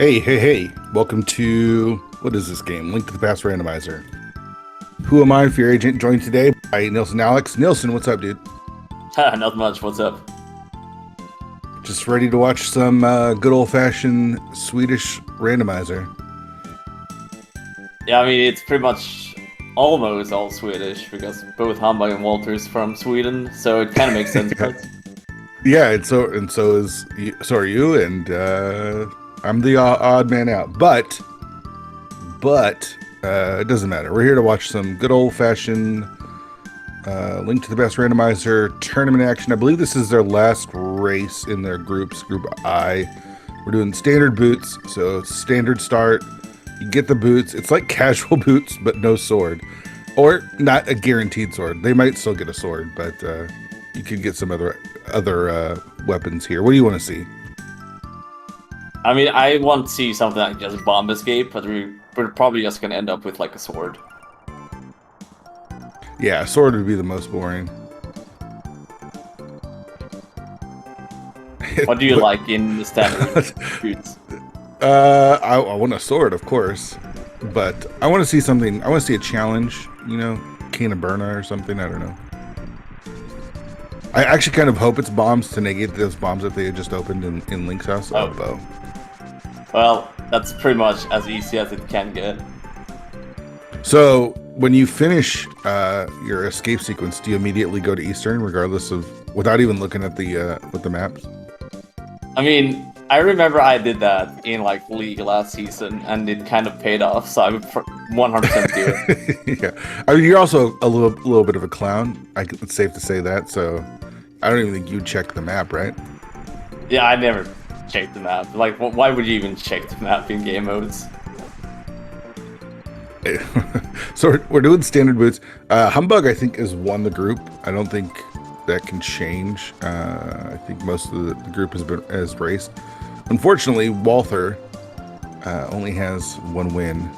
Hey. Welcome to, what is this game? Link to the Past Randomizer. Who am I, Fear Agent, joined today by Nielsen Alex. Nielsen, what's up, dude? Not much, what's up? Just ready to watch some good old-fashioned Swedish randomizer. Yeah, I mean, it's pretty much almost all Swedish, because both Humbugh and Walter is from Sweden, so it kind of makes sense, right? Yeah, and so are you, and I'm the odd man out. But it doesn't matter. We're here to watch some good old-fashioned Link to the Best Randomizer tournament action. I believe this is their last race in their groups, Group I. We're doing standard boots, so standard start. You get the boots. It's like casual boots, but no sword. Or not a guaranteed sword. They might still get a sword, but you could get some other weapons here. What do you want to see? I mean, I want to see something like just bomb escape, but we're probably just gonna end up with like a sword. Yeah, sword would be the most boring. What do you like in the standard boots? I want a sword, of course, but I want to see something. I want to see a challenge, you know, Can of Burna or something. I don't know. I actually kind of hope it's bombs to negate those bombs that they had just opened in Link's house. Oh. Well, that's pretty much as easy as it can get. So when you finish your escape sequence, do you immediately go to Eastern, regardless of without even looking at the maps? I mean, I remember I did that in like League last season, and it kind of paid off. So I would 100% do it. Yeah, I mean, you're also a little bit of a clown. It's safe to say that. So I don't even think you'd check the map, right? Yeah, I never checked the map. Like, why would you even check the map in game modes? So we're doing standard boots. Humbugh, I think, has won the group. I don't think that can change. I think most of the group has raced. Unfortunately, Walther only has one win.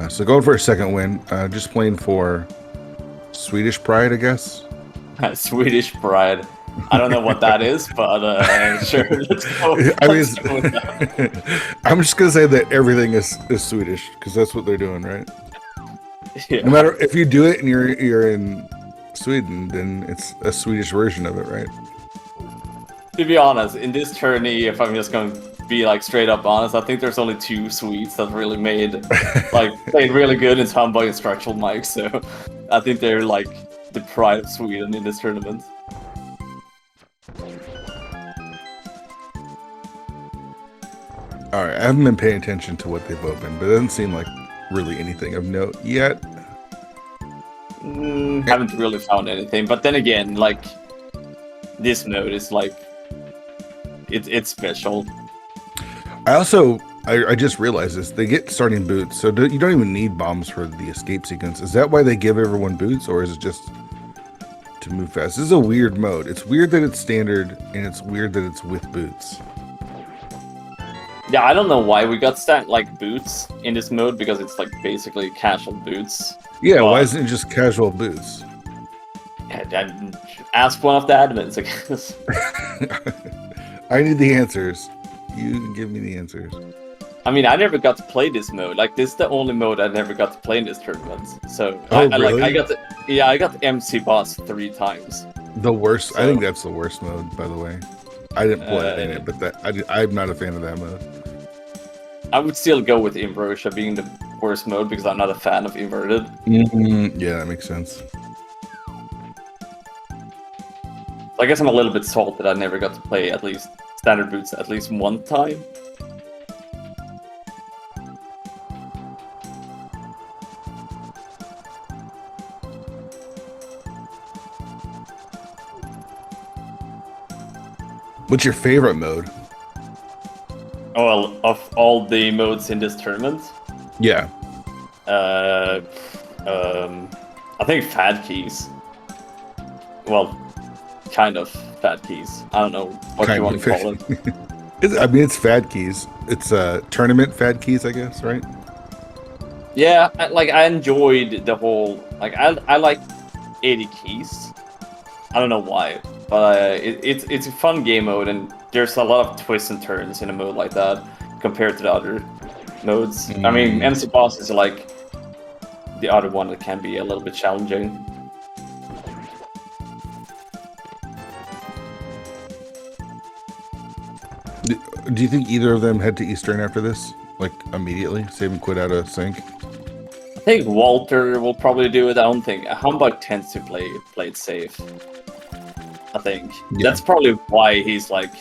So going for a second win. Just playing for Swedish pride, I guess. Swedish pride. I don't know what that is, but sure. Let's go. I'm just gonna say that everything is Swedish because that's what they're doing, right? Yeah. No matter if you do it and you're in Sweden, then it's a Swedish version of it, right? To be honest, in this tourney, if I'm just going to be like straight up honest, I think there's only two Swedes that really played really good in Humbugh and Structural Mike. So I think they're like the pride of Sweden in this tournament. All right, I haven't been paying attention to what they've opened, but it doesn't seem like really anything of note yet. Haven't really found anything, but then again, like this mode is like it's special. I just realized this. They get starting boots, so you don't even need bombs for the escape sequence. Is that why they give everyone boots, or is it just to move fast? This is a weird mode. It's weird that it's standard, and it's weird that it's with boots. Yeah, I don't know why we got boots in this mode, because it's like basically casual boots. Yeah, why isn't it just casual boots? Ask one of the admins, I guess. I need the answers. You can give me the answers. I mean, I never got to play this mode. Like, this is the only mode I never got to play in this tournament. So, really? I got the MC boss 3 times. The worst. So, I think that's the worst mode, by the way. I didn't play in it, but I'm not a fan of that mode. I would still go with Ambrosia being the worst mode because I'm not a fan of inverted. Yeah, that makes sense. I guess I'm a little bit salted. I never got to play at least standard boots at least one time. What's your favorite mode? Oh, well, of all the modes in this tournament? Yeah. I think Fat Keys. Well, kind of Fat Keys. I don't know what you want to call it. I mean, it's Fat Keys. It's tournament Fat Keys, I guess, right? Yeah, I enjoyed the whole... I like 80 keys. I don't know why, but it's a fun game mode, and there's a lot of twists and turns in a mode like that. compared to the other modes. I mean, MC Boss is like the other one that can be a little bit challenging. Do you think either of them head to Eastern after this? Like, immediately? Save and quit out of sync? I think Walter will probably do it. I don't think Humbug tends to play it safe. I think that's probably why he's like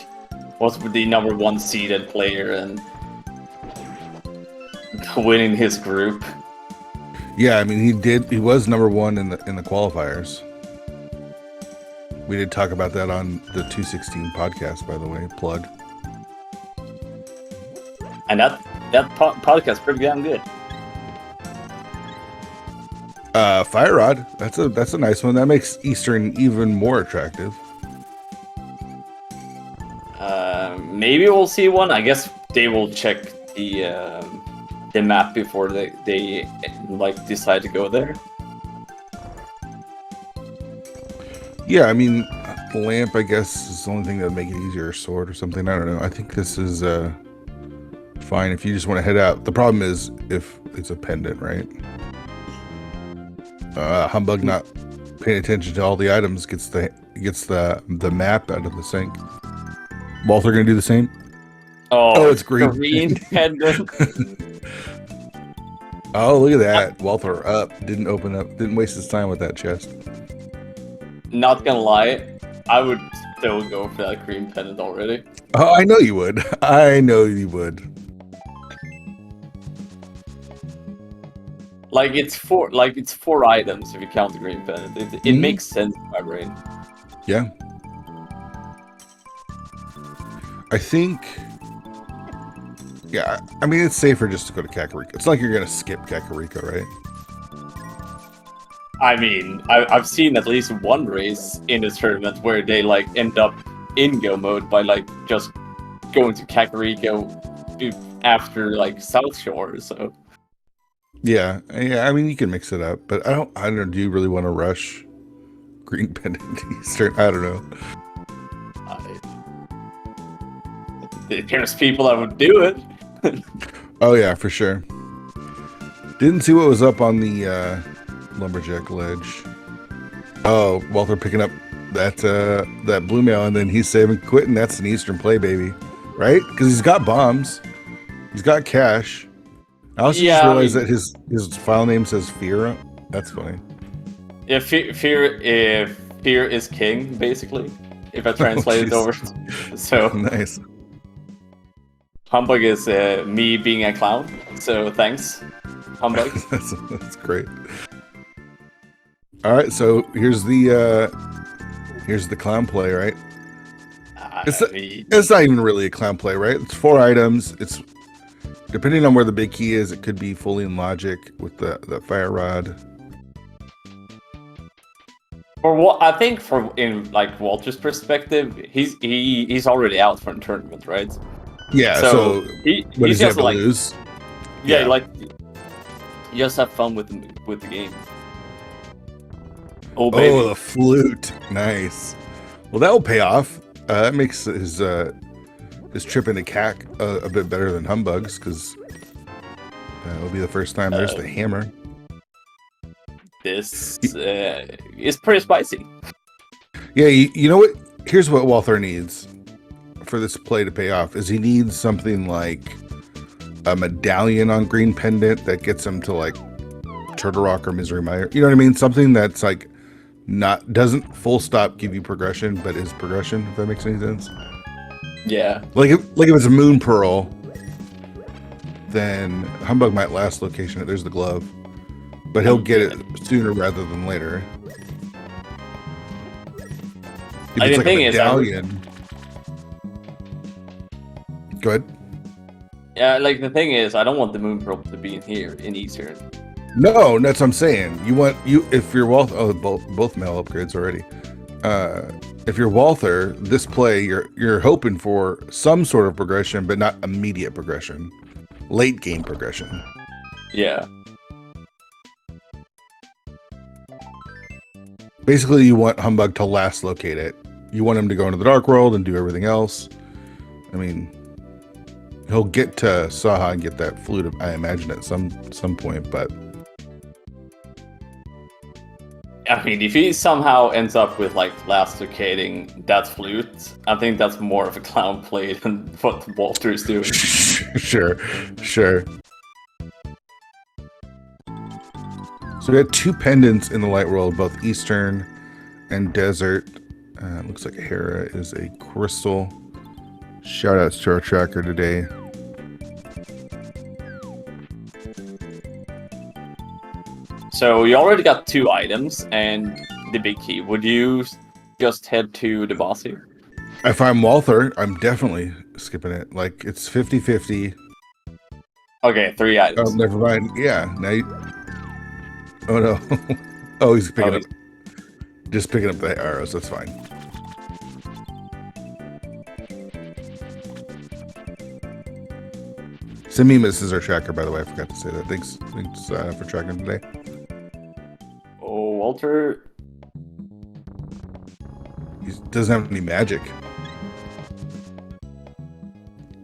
was the #1 seeded player and winning his group. Yeah, I mean he was #1 in the qualifiers. We did talk about that on the 216 podcast, by the way. Plug. And that podcast is pretty damn good. Fire Rod, that's a nice one. That makes Eastern even more attractive. Maybe we'll see one. I guess they will check the map before they like decide to go there. Yeah, I mean, lamp, I guess, is the only thing that would make it easier. Sword or something. I don't know. I think this is fine if you just want to head out. The problem is if it's a pendant, right? Humbug not paying attention to all the items gets the map out of the sync. Walther gonna do the same? Oh, it's green. Green pendant. Oh, look at that. Walther up. Didn't waste his time with that chest. Not gonna lie, I would still go for that green pendant already. Oh, I know you would. I know you would. Like it's four items if you count the green pendant. It makes sense in my brain. Yeah. I think. Yeah, I mean it's safer just to go to Kakariko. It's like you're gonna skip Kakariko, right? I mean, I've seen at least one race in this tournament where they like end up in go mode by like just going to Kakariko after like South Shore. So. Yeah. I mean, you can mix it up, but I don't know. Do you really want to rush green pendant Eastern? I don't know. There's people that would do it. Oh yeah, for sure. Didn't see what was up on the lumberjack ledge. Oh, Walther picking up that blue mail, and then he's saving quitting. That's an Eastern play, baby, right? Because he's got bombs, he's got cash. I also just realized that his file name says Fear. That's funny. Yeah, fear is king, basically. If I translate it over. So nice. Humbug is me being a clown. So thanks, Humbug. that's great. All right, so here's the clown play, right? It's not even really a clown play, right? It's 4 items. It's depending on where the big key is, it could be fully in logic with the fire rod. For what I think, in like Walter's perspective, he's already out from the tournament, right? Yeah. So he's just like lose. Yeah, like you just have fun with the game. Oh baby. Oh, the flute, nice. Well, that will pay off. That makes his trip into CAC a bit better than Humbug's, because it'll be the first time there's the hammer. This is pretty spicy. Yeah, you know what? Here's what Walther needs for this play to pay off: is he needs something like a medallion on green pendant that gets him to like Turtle Rock or Misery Mire. You know what I mean? Something that's like doesn't full stop give you progression, but is progression. If that makes any sense. Yeah. Like if it's a Moon Pearl, then Humbug might last location. There's the glove, but he'll get it sooner rather than later. If it's like a medallion. Go ahead. Yeah, like the thing is, I don't want the Moon Pearl to be in here in Eastern. No, that's what I'm saying. If you're Walther. Oh, both mail upgrades already. If you're Walther, this play you're hoping for some sort of progression, but not immediate progression. Late game progression. Yeah. Basically, you want Humbug to last locate it. You want him to go into the Dark World and do everything else. I mean, He'll get to Saha and get that flute, I imagine, at some point, but I mean, if he somehow ends up with like lasticating that flute, I think that's more of a clown play than what Walter is doing. Sure. So we had 2 pendants in the light world, both Eastern and Desert. Looks like Hera is a crystal. Shout outs to our tracker today. So you already got 2 items and the big key. Would you just head to the boss here? If I'm Walther, I'm definitely skipping it. Like, it's 50-50. Okay, 3 items. Oh, never mind. Yeah, now you... Oh, no. Oh, he's picking up... Just picking up the arrows. That's fine. Semimus is our tracker, by the way. I forgot to say that. Thanks for tracking today. Oh, Walter... He doesn't have any magic.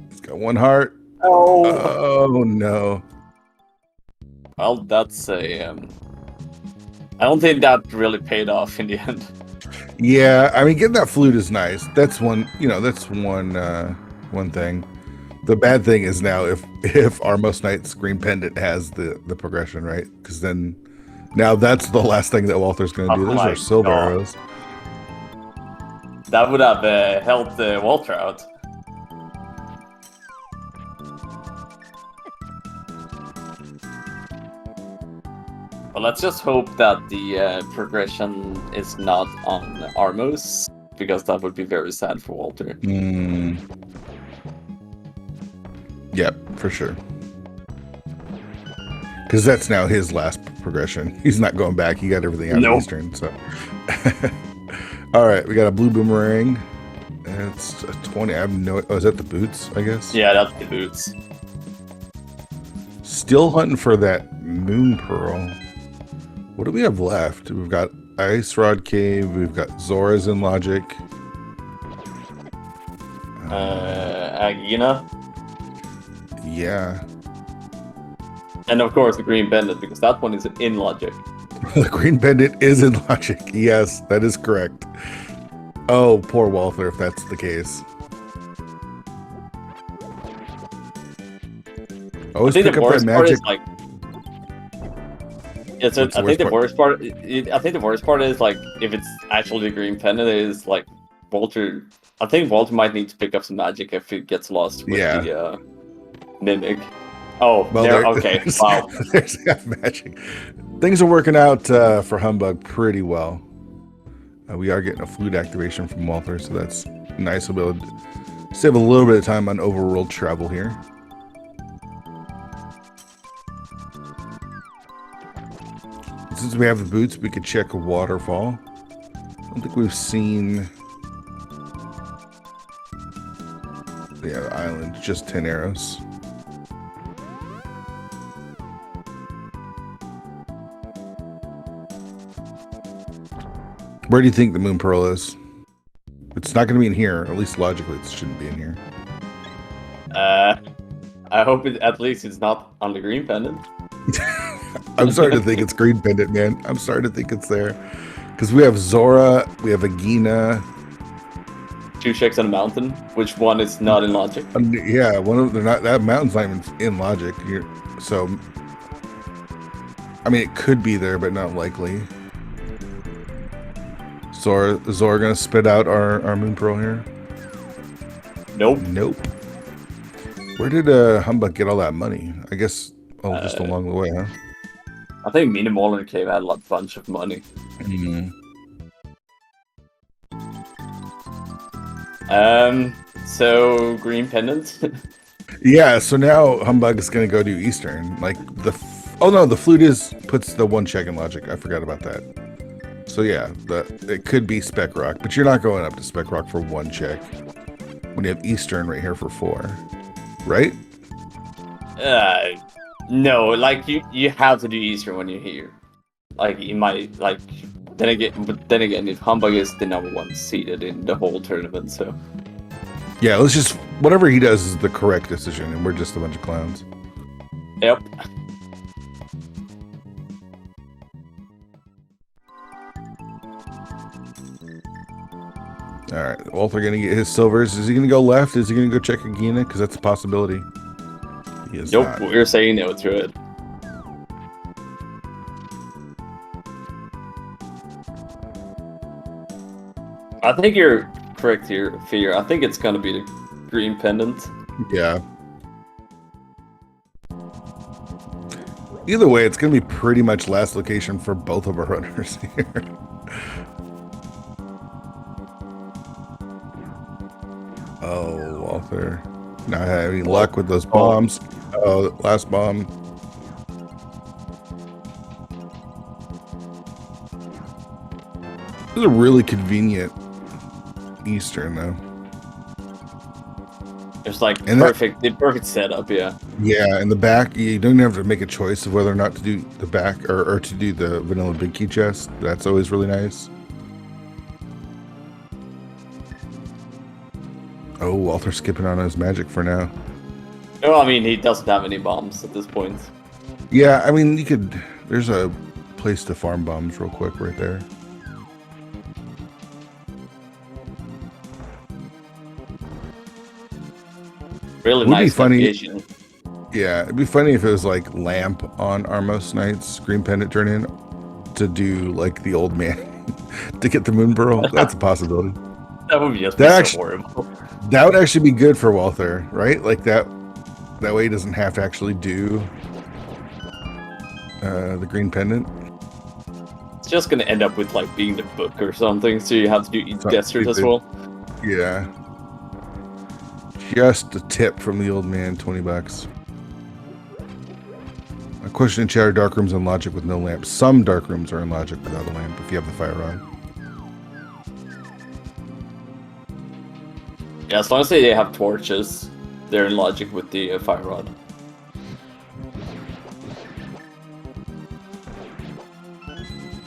He's got 1 heart. Oh no. Well, that's a... I don't think that really paid off in the end. Yeah, I mean, getting that flute is nice. That's one, that's one thing. The bad thing is now if Armos Knight's green pendant has the progression, right? Because then now that's the last thing that Walter's going to do. Those are silver arrows. That would have helped Walter out. Well, let's just hope that the progression is not on Armos, because that would be very sad for Walter. Yep, for sure. Because that's now his last progression. He's not going back. He got everything out of Eastern, so... All right, we got a blue boomerang. It's a 20. I have no... Oh, is that the boots, I guess? Yeah, that's the boots. Still hunting for that moon pearl. What do we have left? We've got Ice Rod Cave. We've got Zora's in Logic. Agina. Yeah. And of course the green pendant, because that one is in Logic. The green pendant is in Logic. Yes, that is correct. Oh, poor Walther, if that's the case. Always pick up that magic. I think the worst part is like if it's actually the green pendant is like Walter. I think Walter might need to pick up some magic if he gets lost with the mimic. Oh, well, okay. Wow. There's that magic. Things are working out for Humbug pretty well. We are getting a flute activation from Walther, so that's nice. We'll be able to save a little bit of time on overworld travel here. Since we have the boots, we could check a waterfall. I don't think we've seen the island, just 10 arrows. Where do you think the moon pearl is? It's not going to be in here. At least logically, it shouldn't be in here. I hope at least it's not on the green pendant. I'm starting to think it's green pendant, man. I'm starting to think it's there. Because we have Zora, we have Agina. 2 checks on a mountain. Which one is not in Logic? Yeah, one of them. That mountain's not even in Logic. So, I mean, it could be there, but not likely. Zora gonna spit out our moon pearl here? Nope. Where did Humbug get all that money? I guess just along the way, huh? I think Minimal and Cave had a bunch of money. So green pendant. Yeah. So now Humbug is gonna go do Eastern. Like the flute puts the 1 check in Logic. I forgot about that. So yeah, it could be Spec Rock, but you're not going up to Spec Rock for 1 check when you have Eastern right here for 4, right? No, like you have to do Eastern when you're here. Like you might then again, if Humbug is the #1 seeded in the whole tournament, so yeah, let's just whatever he does is the correct decision, and we're just a bunch of clowns. Yep. All right, Walther gonna get his silvers. Is he gonna go left? Is he gonna go check Agina? Because that's a possibility. He is Nope, not. we're saying no to it. I think you're correct here, Fear. I think it's gonna be the green pendant. Yeah. Either way, it's gonna be pretty much last location for both of our runners here. Oh, Walther. Not having luck with those bombs. Oh, last bomb. This is a really convenient Eastern, though. It's like And the perfect setup, yeah. Yeah, in the back, you don't have to make a choice of whether or not to do the back or to do the vanilla big key chest. That's always really nice. Oh, Walter's skipping on his magic for now. No, I mean, he doesn't have any bombs at this point. Yeah, I mean, you could... There's a place to farm bombs real quick right there. Really Would be nice funny. navigation. Yeah, it'd be funny if it was like lamp on our most nights, green pendant turn in, to do like the old man to get the moon pearl. That's a possibility. That would be just so horrible. That would actually be good for Walther, right? Like that way he doesn't have to actually do the green pendant. It's just gonna end up with like being the book or something, so you have to do desert as well. Yeah. Just a tip from the old man, 20 bucks. A question in chat: are dark rooms in logic with no lamp? Some dark rooms are in logic without a lamp if you have the fire rod. Yeah, as long as they have torches, they're in logic with the fire rod.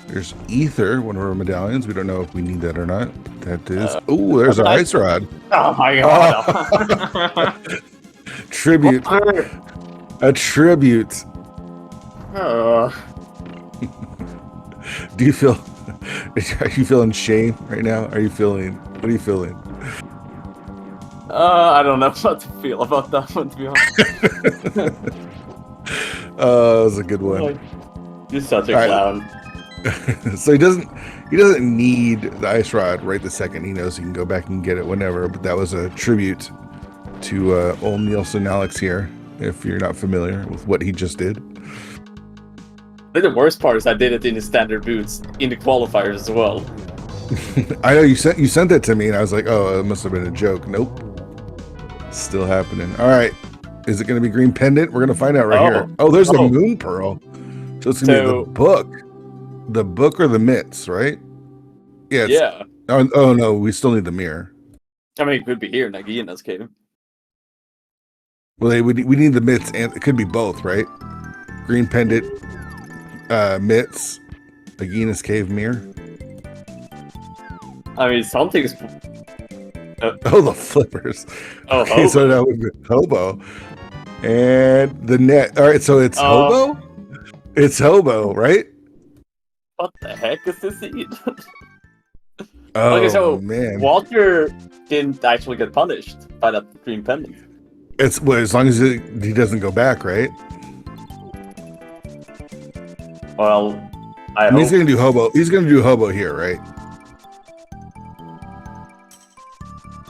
There's ether, one of our medallions. We don't know if we need that or not. That is. Oh, there's our ice rod. Oh my god! Tribute. A tribute. Do you feel? Are you feeling shame right now? Are you feeling? What are you feeling? I don't know what to feel about that one, to be honest. That was a good one. You're such a clown. So he doesn't need the ice rod right this second. He knows he can go back and get it whenever. But that was a tribute to old Nielsen Alex here. If you're not familiar with what he just did. I think the worst part is I did it in the standard boots in the qualifiers as well. I know you sent that to me, and I was like, oh, it must have been a joke. Nope, still happening. All right, is it going to be green pendant? We're going to find out right here. Oh, there's the moon pearl. So it's going to be the book or the mitts, right? Yeah. Yeah. Oh no, we still need the mirror. I mean, it could be here, Nagina's cave. Well, we need the mitts, and it could be both, right? Green pendant, mitts, Agina's cave mirror. I mean, something's. Oh, the flippers. Oh, okay, so that would be hobo, and the net. All right, so it's hobo. It's hobo, right? What the heck is this? Oh, okay, so man. Walter didn't actually get punished by that green pendant. It's as long as he doesn't go back, right? Well, I mean, he's gonna do hobo. He's gonna do hobo here, right?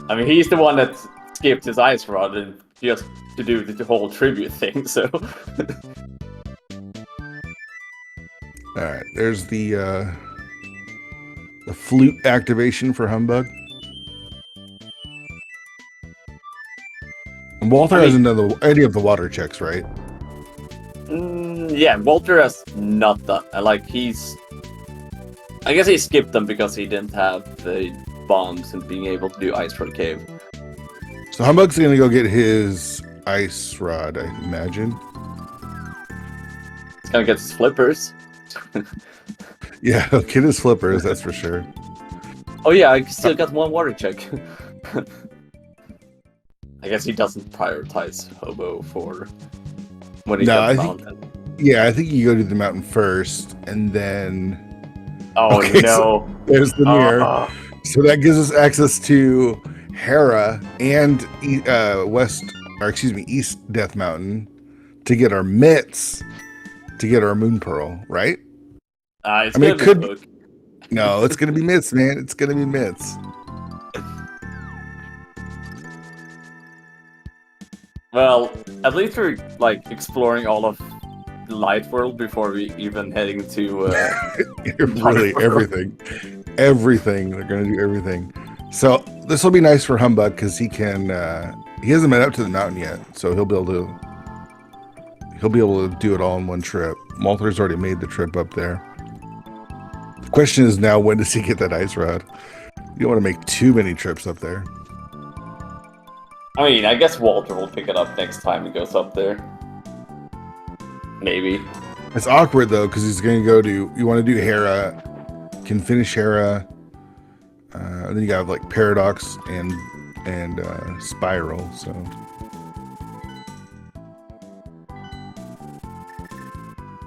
I mean, he's the one that skipped his ice rod and just to do the whole tribute thing. So. All right, there's the flute activation for Humbug. And Walther hasn't done any of the water checks, right? Yeah, Walter has not done. I guess he skipped them because he didn't have the bombs and being able to do ice for the cave. So Humbug's gonna go get his ice rod, I imagine. He's gonna get his flippers. Yeah, get his flippers, that's for sure. Oh yeah, I still got one water check. I guess he doesn't prioritize Hobo for when he No, gets I think, mountain. yeah, I think you go to the mountain first, and then. Oh Okay, no! so there's the mirror. Oh, So that gives us access to Hera and East Death Mountain to get our mitts, to get our moon pearl, right? it's I mean, gonna it be could. Book. No, it's gonna be mitts, man. It's gonna be mitts. Well, at least we're like exploring all of the light world before we even heading to Really, everything. They're gonna do everything. So this will be nice for Humbug because he can. He hasn't been up to the mountain yet, so he'll be able to do it all in one trip. Walther's already made the trip up there. The question is now, when does he get that ice rod? You don't want to make too many trips up there. I mean, I guess Walter will pick it up next time he goes up there. Maybe. It's awkward though because he's going to go to. You want to do Hera, can finish Hera, and then you got like Paradox and Spiral. So.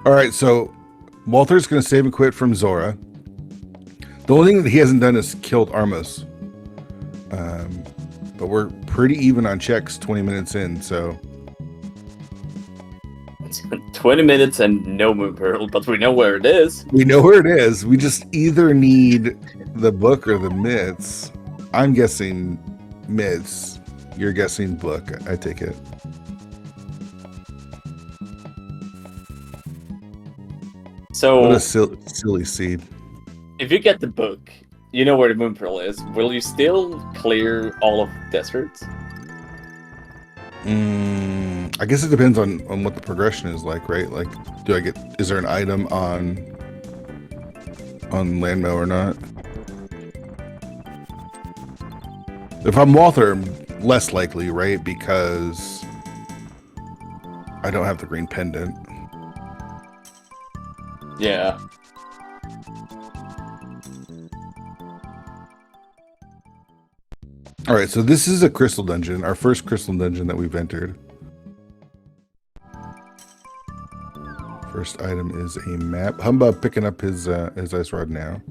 All right, so Walther's going to save and quit from Zora. The only thing that he hasn't done is killed Armos. But we're pretty even on checks 20 minutes in, so. 20 minutes and no Moon Pearl, but we know where it is. We know where it is. We just either need the book or the mitts. I'm guessing mitts. You're guessing book. I take it. So, What a silly seed. if you get the book, you know where the Moon Pearl is. Will you still clear all of the deserts? I guess it depends on what the progression is like, right? Like, is there an item on Landmail or not? If I'm Walther, less likely, right? Because I don't have the green pendant. Yeah. All right, so this is a crystal dungeon, our first crystal dungeon that we've entered. First item is a map. Humbug picking up his ice rod now.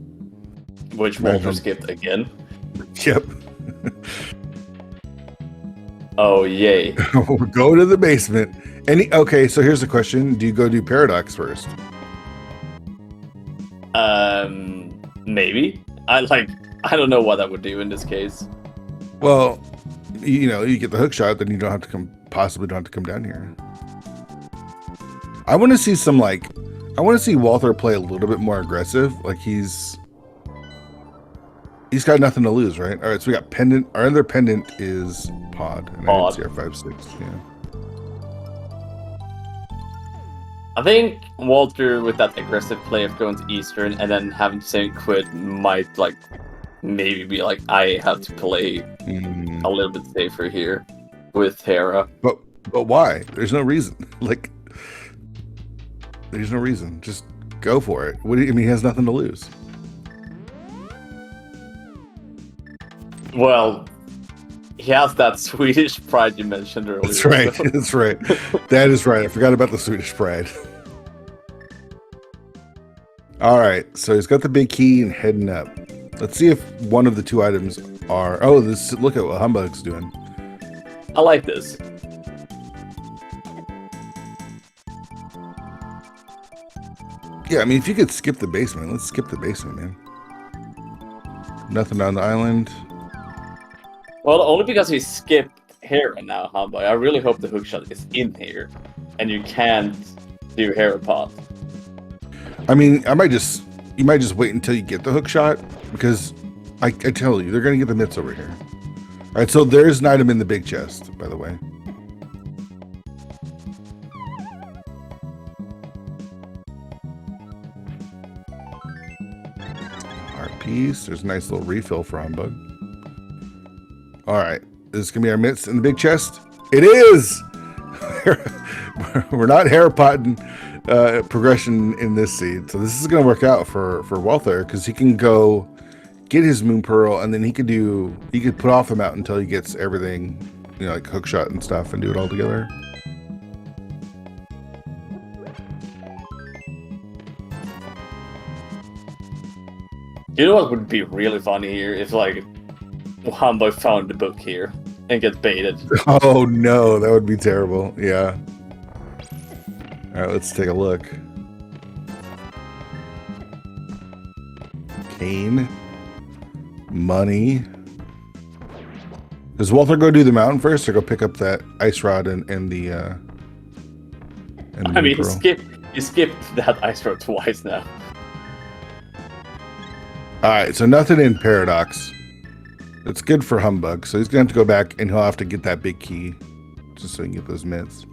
Which Walter skipped again. Yep. Oh, yay. We're going to the basement. Okay, so here's the question. Do you go do Paradox first? Maybe. I don't know what I would do in this case. Well, you get the hook shot, then you don't have to come down here. I want to see Walther play a little bit more aggressive. Like he's got nothing to lose, right? All right, so we got pendant. Our other pendant is pod. And Pod. CR56, yeah. I think Walter, with that aggressive play of going to Eastern and then having to say quit, might maybe be like, I have to play a little bit safer here with Hera. But why? There's no reason. There's no reason. Just go for it. He has nothing to lose. Well, he has that Swedish pride you mentioned earlier. That's right. So. That's right. That is right. I forgot about the Swedish pride. All right. So he's got the big key and heading up. Let's see if one of the two items are. Oh, look at what Humbug's doing. I like this. Yeah, I mean, if you could skip the basement, let's skip the basement, man. Nothing on the island. Well, only because he skipped Hera now, Humbug. I really hope the hookshot is in here, and you can't do Hera pot. I mean, you might just wait until you get the hook shot, because I tell you, they're gonna get the mitts over here. All right, so there's an item in the big chest, by the way. Heart piece. There's a nice little refill for Humbug. All right, this is gonna be our mitts in the big chest. It is. We're not hair potting progression in this seed, so this is gonna work out for Walther because he can go get his moon pearl and then he could put off the mountain until he gets everything you know, like hook shot and stuff and do it all together. You know what would be really funny here if like humbugh found the book here and gets baited. Oh no, that would be terrible. Yeah. All right, let's take a look. Cane, money. Does Walther go do the mountain first, or go pick up that ice rod and the? I mean, you skipped that ice rod twice now. All right, so nothing in Paradox. It's good for Humbug, so he's gonna have to go back and he'll have to get that big key, just so he can get those mitts.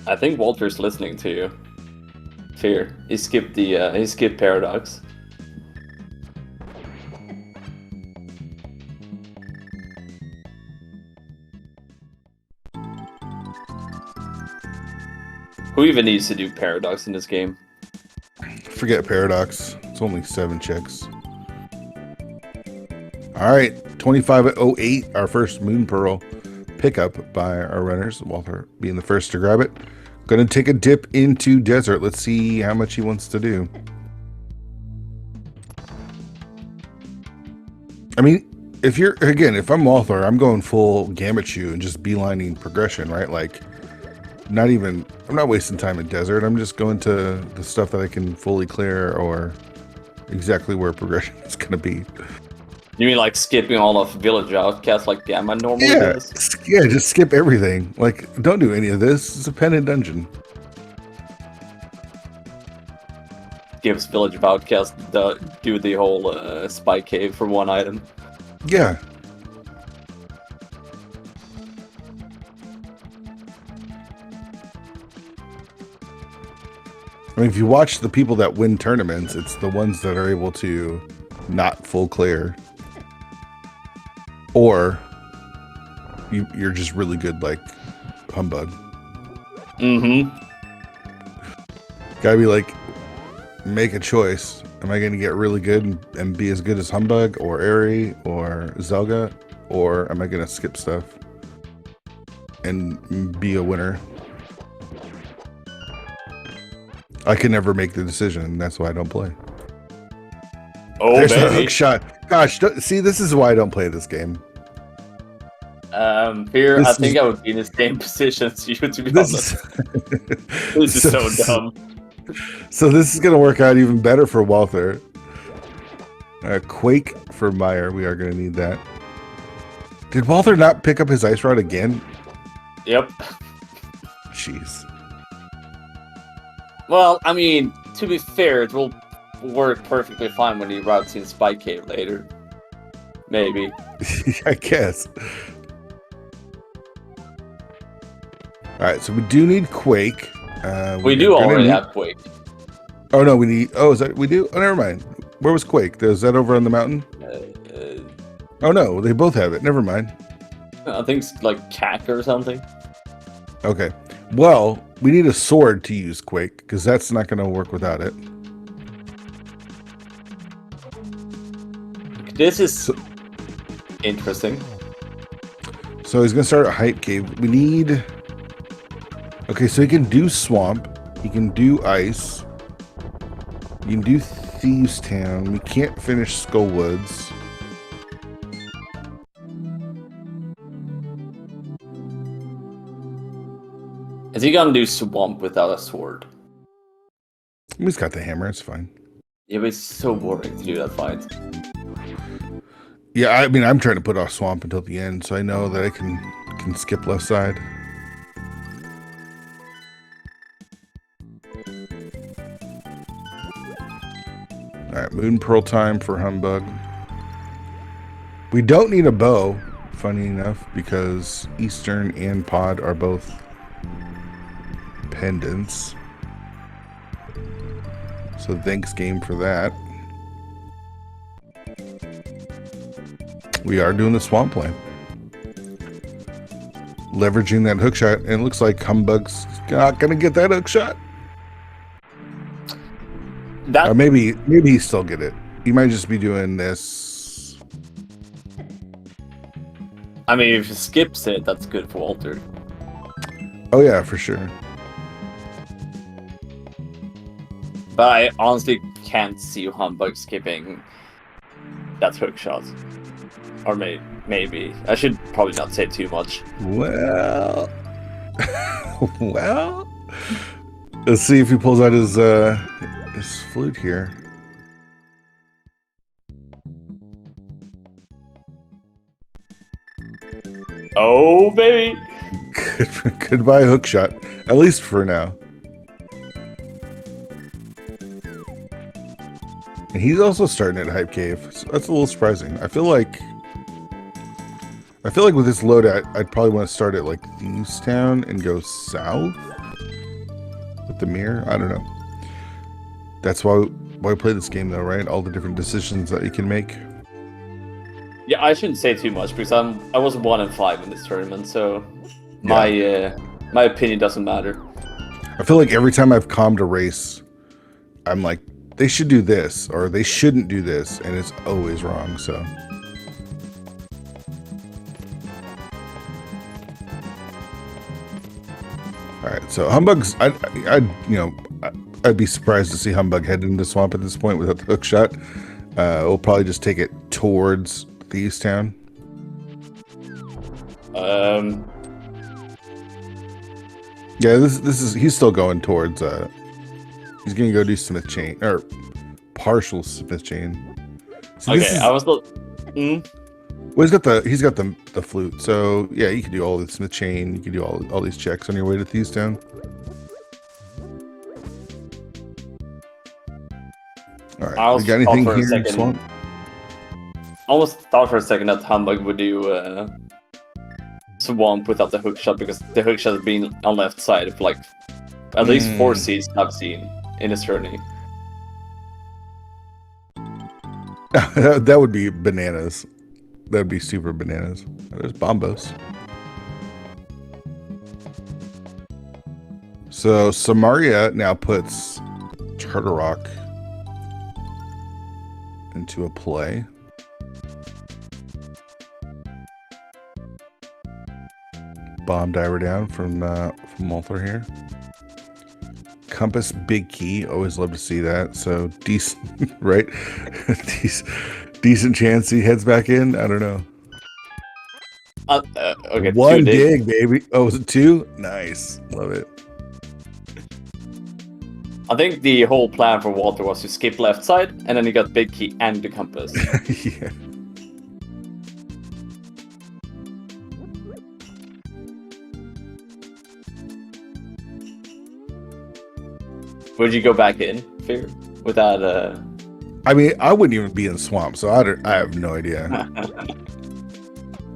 I think Walter's listening to you. Here, he skipped Paradox. Who even needs to do Paradox in this game? Forget Paradox. It's only 7 checks. All right, 25:08, our first Moon Pearl pickup by our runners. Walther being the first to grab it. Going to take a dip into Desert. Let's see how much he wants to do. I mean, if I'm Walther, I'm going full Gamut Shoe and just beelining progression, right? Like, I'm not wasting time in Desert. I'm just going to the stuff that I can fully clear or exactly where progression is going to be. You mean like skipping all of Village Outcast like Gamma normally does? Yeah, just skip everything. Like, don't do any of this. It's a pen and dungeon. Gives Village of Outcast do the whole spy cave for one item. Yeah. I mean, if you watch the people that win tournaments, it's the ones that are able to not full clear. Or you're just really good like Humbug. Mm-hmm. Gotta be like, make a choice. Am I going to get really good and be as good as Humbug or Airy or Zelga? Or am I going to skip stuff and be a winner? I can never make the decision. That's why I don't play. Oh, there's baby. a hook shot. Gosh, see, this is why I don't play this game. I would be in the same position as you, to be honest. This is so dumb. So this is going to work out even better for Walther. Quake for Meyer. We are going to need that. Did Walther not pick up his ice rod again? Yep. Jeez. Well, I mean, to be fair, it will work perfectly fine when he routes in Spy Cave later. Maybe. I guess. Alright, so we do need Quake. We do already have Quake. Oh, no, we need... Oh, is that... We do? Oh, never mind. Where was Quake? Is that over on the mountain? Oh, no, they both have it. Never mind. I think it's like CAC or something. Okay. Well, we need a sword to use Quake, because that's not going to work without it. This is interesting. So he's going to start a hype cave. We need... Okay, so he can do Swamp. He can do Ice. You can do Thieves Town. We can't finish Skull Woods. Is he gonna do Swamp without a sword? He's got the hammer. It's fine. Yeah, but it's so boring to do that fight. Yeah, I mean, I'm trying to put off Swamp until the end, so I know that I can skip left side. Alright, Moon Pearl time for Humbug. We don't need a bow, funny enough, because Eastern and Pod are both pendants. So thanks game for that. We are doing the swamp play. Leveraging that hook shot, and it looks like Humbug's not gonna get that hook shot. Or maybe he still get it. He might just be doing this. I mean, if he skips it, that's good for Walter. Oh yeah, for sure. But I honestly can't see Humbug skipping that hook shot. Or maybe. I should probably not say too much. Well, well. Let's see if he pulls out his flute here. Oh, baby! Goodbye hook shot, at least for now. And he's also starting at Hype Cave. So that's a little surprising. I feel like with this loadout, I'd probably want to start at like Thieves Town and go south with the mirror. I don't know. That's why I play this game, though, right? All the different decisions that you can make. Yeah, I shouldn't say too much because I was 1-5 in this tournament, so my opinion doesn't matter. I feel like every time I've calmed a race, I'm like, they should do this or they shouldn't do this, and it's always wrong. So. All right, so Humbug's, I'd be surprised to see Humbug head into Swamp at this point without the hook shot. We'll probably just take it towards Thieves Town. Yeah, this is he's still going towards. He's gonna go do Smith Chain or partial Smith Chain. So okay, I was. Well, he's got the flute, so yeah, you can do all the Smith Chain. You can do all these checks on your way to Thieves Town. All right, you got anything here in Swamp? I almost thought for a second that Humbug would do Swamp without the hook shot because the hook shot has been on left side for like at least 4 seasons I've seen in this journey. That would be bananas. That would be super bananas. There's Bombos. So Samaria now puts Turtle Rock into a play. Bomb diver down from Walther here. Compass big key, always love to see that. So decent, right? Decent chance he heads back in. I don't know. Okay, 1 dig, baby. Oh, was it 2? Nice, love it. I think the whole plan for Walter was to skip left side, and then he got big key and the compass. Yeah. Would you go back in, Fear, without I mean, I wouldn't even be in Swamp, so I have no idea.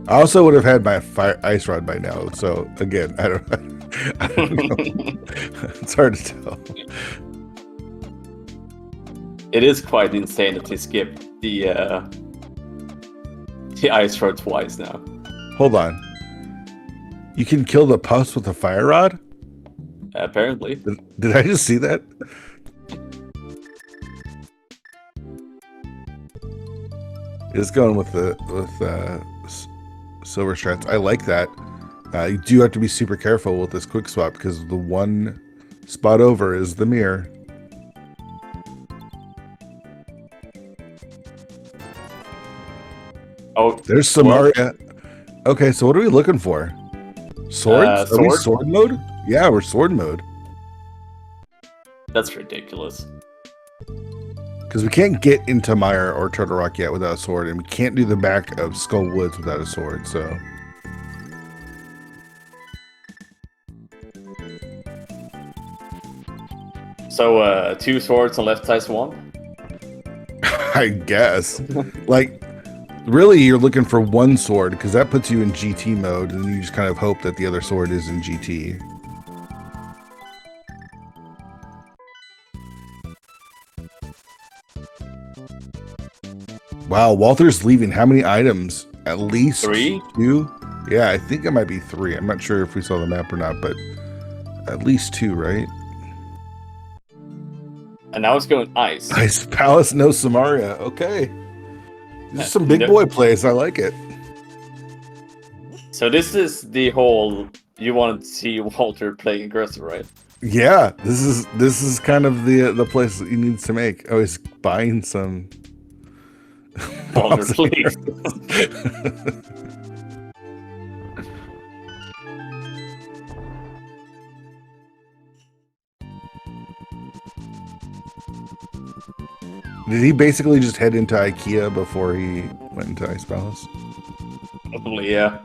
I also would have had my ice rod by now. So again, I don't know. It's hard to tell. It is quite insane that he skipped the ice rod twice now. Hold on. You can kill the puffs with a fire rod? Apparently. Did I just see that? It's going with silver strats. I like that. You do have to be super careful with this quick swap because the one spot over is the mirror. Oh, there's Samaria. Okay, so what are we looking for? Swords? Are we sword mode? Yeah, we're sword mode. That's ridiculous. Because we can't get into Mire or Turtle Rock yet without a sword, and we can't do the back of Skull Woods without a sword, so... So, 2 swords on left side Swamp? I guess. Like, really, you're looking for 1 sword, because that puts you in GT mode, and you just kind of hope that the other sword is in GT. Wow, Walter's leaving how many items? At least 3? 2? Yeah, I think it might be 3. I'm not sure if we saw the map or not, but at least 2, right? And now it's going ice. Ice Palace, no Samaria. Okay. These are some big boy plays. I like it. So this is the whole you wanted to see Walter playing aggressive, right? Yeah, this is kind of the place that he needs to make. Oh, he's buying some. Walter, please. Did he basically just head into IKEA before he went into Ice Palace? Probably, yeah.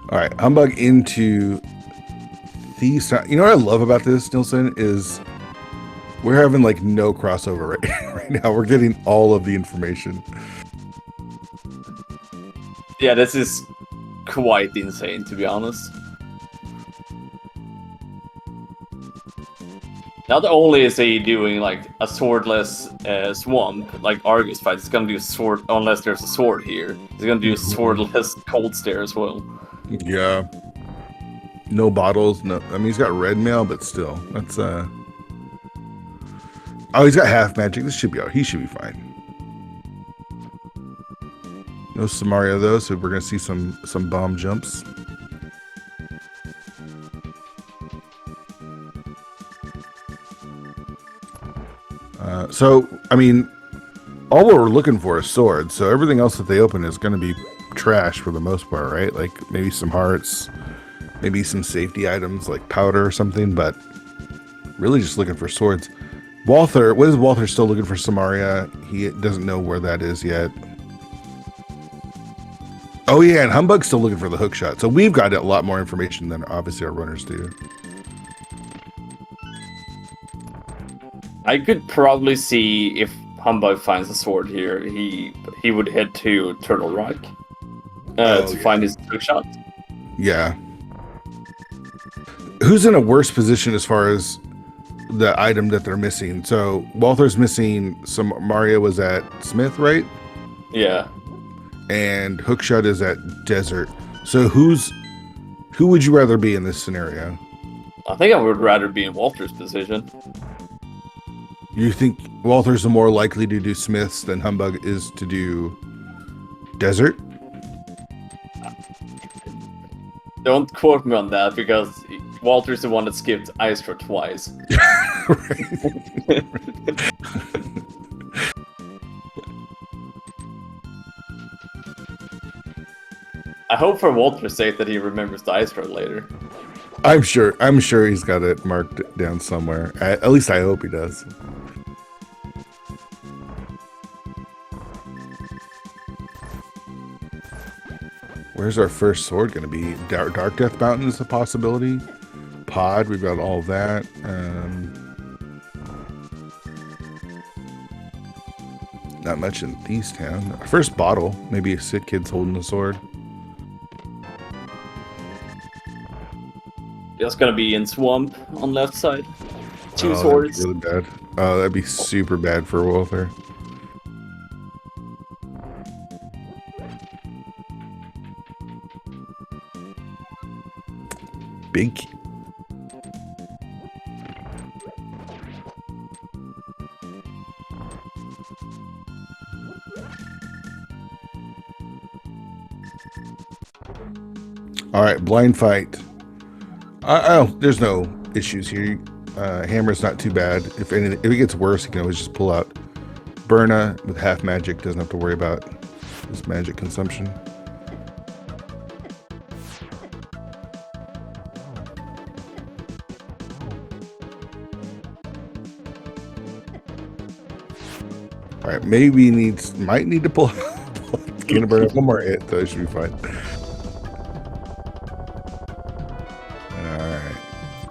All right, humbug into Thieves. You know what I love about this, Nilsson, is we're having like no crossover right now. We're getting all of the information. Yeah, this is quite insane, to be honest. Not only is he doing like a swordless swamp, like Argus fight, he's gonna do a sword, unless there's a sword here. He's gonna do a swordless cold stare as well. Yeah. No bottles, no. I mean, he's got red mail, but still, that's Oh, he's got half magic. This should be out. He should be fine. No Samaria though, so we're gonna see some bomb jumps. So, I mean, all we're looking for is swords. So everything else that they open is going to be trash for the most part, right? Like maybe some hearts, maybe some safety items like powder or something, but really just looking for swords. Walther, what is Walther still looking for? Samaria. He doesn't know where that is yet. Oh yeah, and Humbug's still looking for the hook shot. So we've got a lot more information than obviously our runners do. I could probably see if Humbug finds a sword here, he would head to Turtle Rock to find his hook shot. Yeah. Who's in a worse position as far as the item that they're missing? So Walther's missing some. Mario was at Smith, right? Yeah. And Hookshot is at Desert. So who would you rather be in this scenario? I think I would rather be in Walter's position. You think Walther's more likely to do Smiths than Humbug is to do Desert? Don't quote me on that, because Walter's the one that skipped Ice Road twice. I hope for Walter's sake that he remembers the Ice Road later. I'm sure he's got it marked down somewhere. At least I hope he does. Where's our first sword going to be? Dark Death Mountain is a possibility. Pod, we've got all that. Not much in Thieves Town. Our first bottle, maybe a sick kid's holding the sword. It's gonna be in Swamp on left side. Two swords. Really bad. Oh, that'd be super bad for Walther. Big. All right, blind fight. Oh, there's no issues here. Hammer's not too bad. If it gets worse, you can always just pull out Burna with half magic. Doesn't have to worry about his magic consumption. All right, maybe might need to pull Can Burna one more hit, though. It should be fine.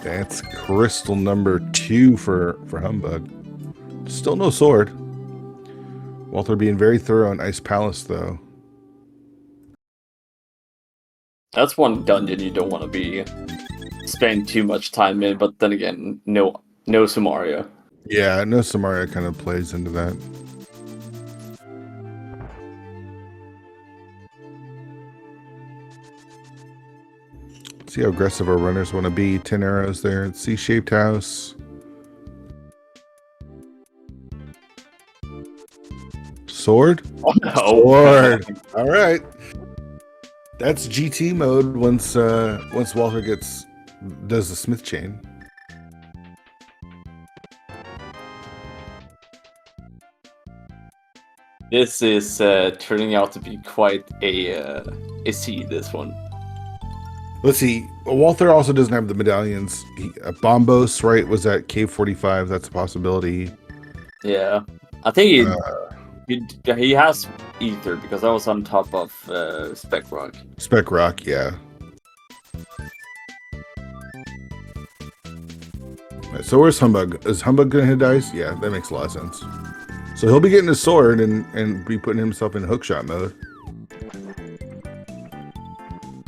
That's crystal number 2 for Humbug. Still no sword. Walther being very thorough on Ice Palace, though. That's one dungeon you don't want to be spending too much time in, but then again, no Samaria. Yeah, no Samaria kind of plays into that. See how aggressive our runners want to be. 10 arrows there. C-shaped house. Sword? Oh, Sword. All right. That's GT mode once Walther does the smith chain. This is turning out to be quite a C, this one. Let's see. Walther also doesn't have the medallions. Bombos, right? Was at Cave 45. That's a possibility. Yeah, I think he has Ether because I was on top of Spec Rock. Spec Rock, yeah. Right, so where's Humbugh? Is Humbugh gonna hit dice? Yeah, that makes a lot of sense. So he'll be getting his sword and be putting himself in hookshot mode.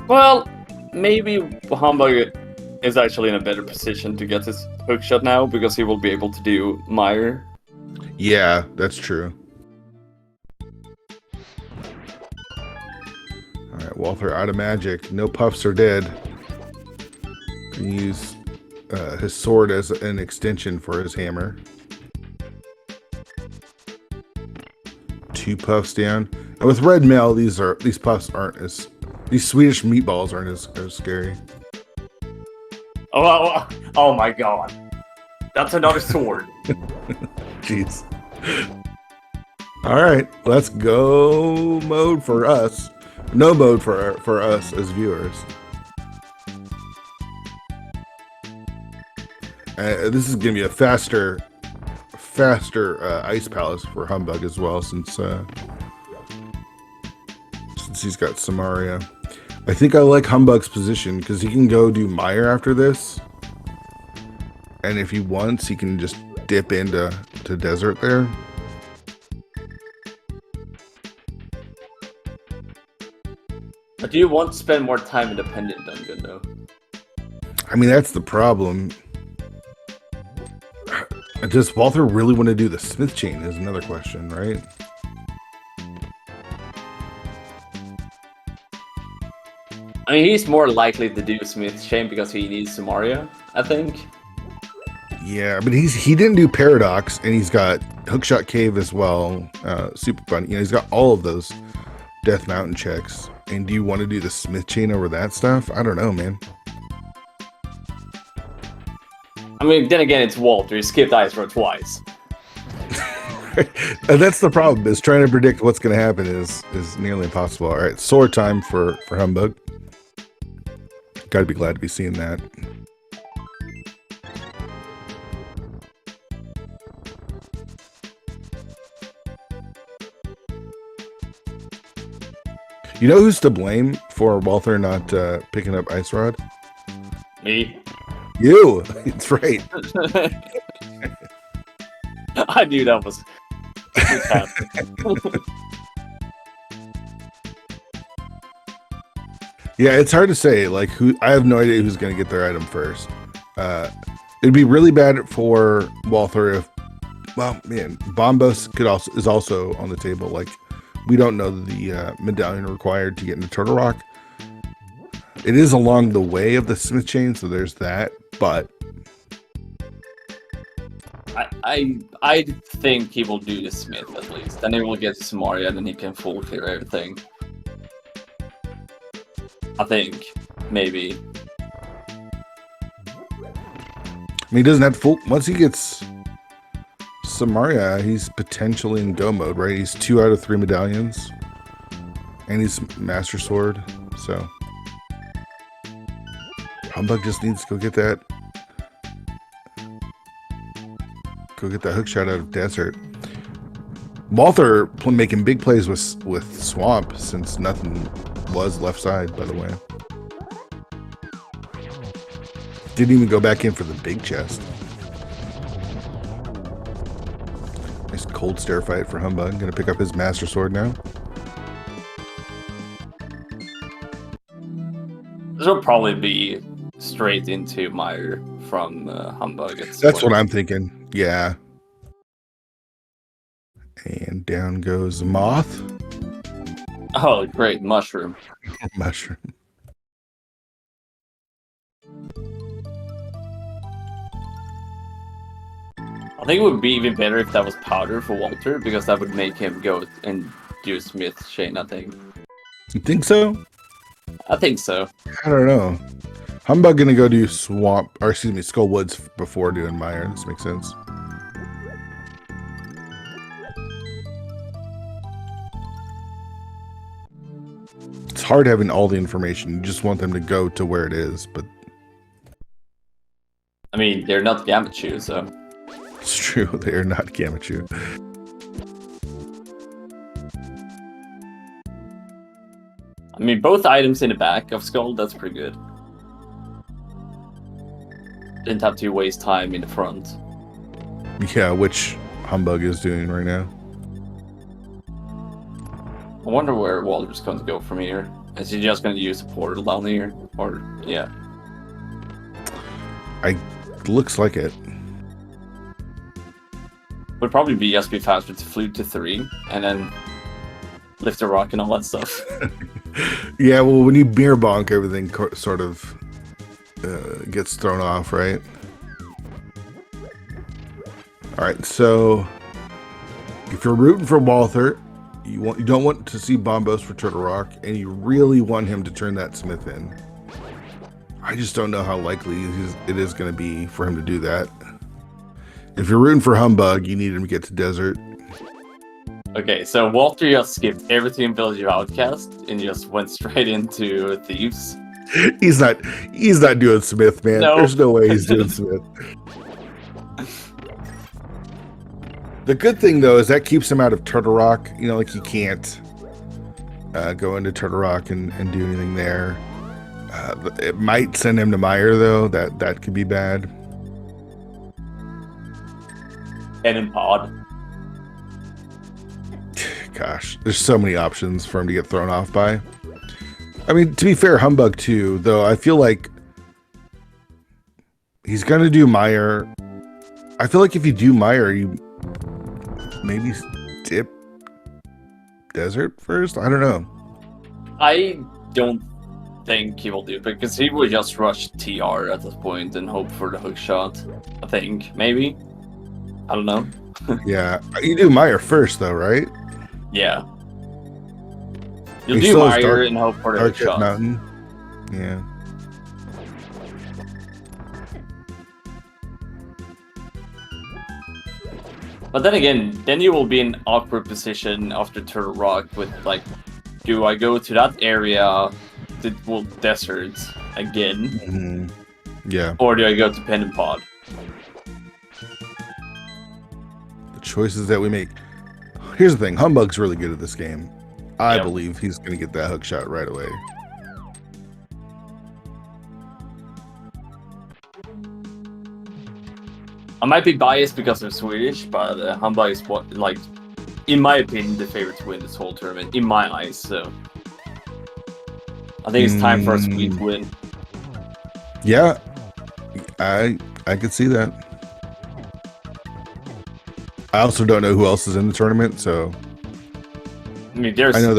Well, maybe Humbugh is actually in a better position to get his hookshot now because he will be able to do Mire. Yeah, that's true. All right, Walther out of magic. No puffs are dead. Can use his sword as an extension for his hammer. 2 puffs down. And with red mail, these puffs aren't as these Swedish meatballs aren't as scary. Oh my god. That's another sword. Jeez. All right, let's go mode for us. No mode for us as viewers. This is gonna be a faster ice palace for Humbugh as well, since he's got Samaria. I think I like Humbugh's position because he can go do Mire after this, and if he wants, he can just dip into desert there. But do you want to spend more time in the Pendant Dungeon, though? I mean, that's the problem. Does Walther really want to do the Smith chain is another question, right? I mean, he's more likely to do Smith chain because he needs Samaria, I think. Yeah, but he didn't do Paradox, and he's got Hookshot Cave as well. Super fun. You know, he's got all of those Death Mountain checks. And do you want to do the Smith chain over that stuff? I don't know, man. I mean, then again, it's Walter. He skipped Ice Road twice. And that's the problem, is trying to predict what's going to happen is nearly impossible. All right, sword time for Humbugh. Got to be glad to be seeing that. You know who's to blame for Walther not picking up Ice Rod? Me. You. It's right. I knew that was Yeah, it's hard to say. Like, I have no idea who's going to get their item first. It'd be really bad for Walther if, well, man, Bombos is also on the table. Like, we don't know the medallion required to get into Turtle Rock. It is along the way of the Smith chain, so there's that. But I think he will do the Smith at least. Then he will get Samaria, and then he can full clear everything. I think maybe. I mean, he doesn't have to full. Once he gets Samaria, he's potentially in go mode, right? He's 2 out of 3 medallions, and he's Master Sword. So Humbugh just needs to go get that hookshot out of desert. Walther making big plays with swamp since nothing was left side, by the way. Didn't even go back in for the big chest. Nice cold stare fight for Humbugh. Gonna pick up his Master Sword now. This will probably be straight into Mire from Humbugh. That's what I'm thinking. Yeah. And down goes Moth. Oh, great. Mushroom. Mushroom. I think it would be even better if that was powder for Walter, because that would make him go and do Smith chain, I think. You think so? I think so. I don't know. Humbug gonna go do Skull Woods before doing Meyer. This makes sense. It's hard having all the information. You just want them to go to where it is, but I mean, they're not Gamachu, so it's true. They are not Gamachu. I mean, both items in the back of Skull, that's pretty good. Didn't have to waste time in the front. Yeah, which Humbug is doing right now. I wonder where Walter's going to go from here. Is he just going to use the portal down here? Or, yeah. Looks like it. Would probably be just be faster to flute to 3, and then lift a rock and all that stuff. Yeah, well, when you beer bonk, everything sort of gets thrown off, right? All right, so if you're rooting for Walther, you don't want to see Bombos for Turtle Rock, and you really want him to turn that Smith in. I just don't know how likely it is going to be for him to do that. If you're rooting for Humbug, you need him to get to Desert. Okay, so Walter just skipped everything in Village of Outcast and just went straight into Thieves. He's not doing Smith, man. No. There's no way he's doing Smith. The good thing, though, is that keeps him out of Turtle Rock. You know, like he can't go into Turtle Rock and do anything there. It might send him to Meyer, though. That could be bad. And in Pod. Gosh, there's so many options for him to get thrown off by. I mean, to be fair, Humbug too, though I feel like he's going to do Meyer. I feel like if you do Meyer, you maybe dip Desert first? I don't know. I don't think he will do it, because he will just rush TR at this point and hope for the hook shot. I think, maybe. I don't know. Yeah, you do Meyer first, though, right? Yeah. You'll He do still has Meyer and hope for the hook Dark shot. Mountain. Yeah. But then again, then you will be in awkward position after Turtle Rock with, like, do I go to that area, the desert again? Mm-hmm. Yeah. Or do I go to Pen and Pod? The choices that we make. Here's the thing. Humbug's really good at this game. I believe he's going to get that hook shot right away. I might be biased because I'm Swedish, but Humbug is, like, in my opinion, the favorite to win this whole tournament, in my eyes, so I think it's time for a Swede win. Yeah, I could see that. I also don't know who else is in the tournament, so I mean, there's you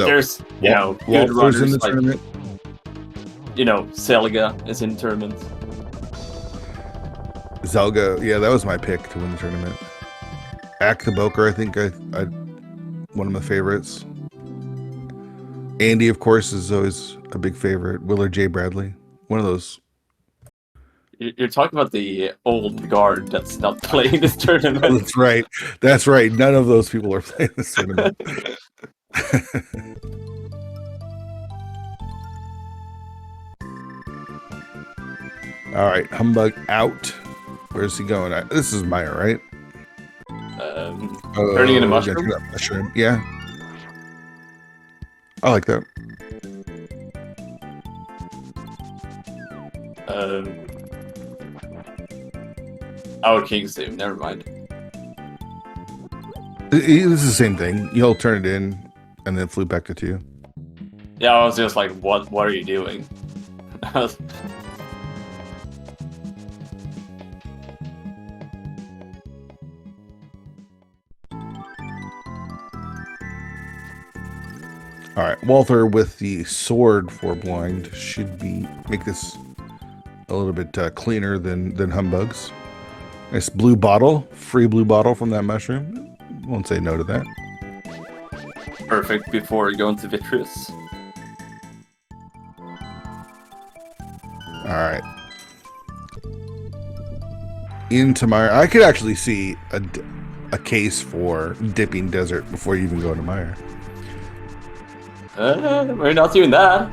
know, good Walter's runners in the like, tournament. you know, Selga is in the tournament. Zelga, yeah, that was my pick to win the tournament. Ack the Boker, I think I one of my favorites. Andy, of course, is always a big favorite. Willard J. Bradley, one of those. You're talking about the old guard that's not playing this tournament. Oh, that's right. That's right. None of those people are playing this tournament. All right, Humbug out. Where's he going? This is Meyer, right? Turning into mushroom? Mushroom. Yeah. I like that. Oh, King's Doom. Never mind. This is the same thing. You'll turn it in and then flip back to 2. Yeah, I was just like, what are you doing? All right, Walther with the sword for blind should make this a little bit cleaner than Humbug's. Nice blue bottle, free blue bottle from that mushroom. Won't say no to that. Perfect before going to Vitreous. All right. Into Mire. I could actually see a case for dipping desert before you even go into Mire. We're not doing that.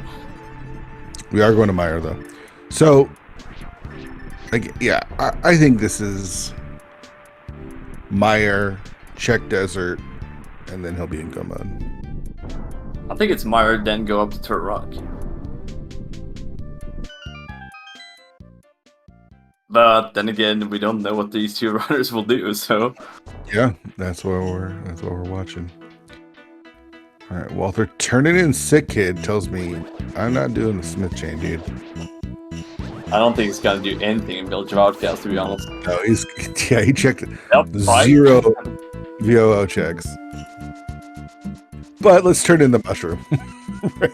We are going to Mire though. So, like, yeah, I think this is Mire, check desert, and then he'll be in go mode. I think it's Mire, then go up to Tur Rock. But then again, we don't know what these two runners will do, so Yeah, that's what we're watching. All right, Walther, turning in sick kid tells me I'm not doing the Smith chain, dude. I don't think he's gonna do anything in Village of Outcasts, to be honest. No, he checked Yep, 0 VOO checks. But let's turn in the mushroom. Right.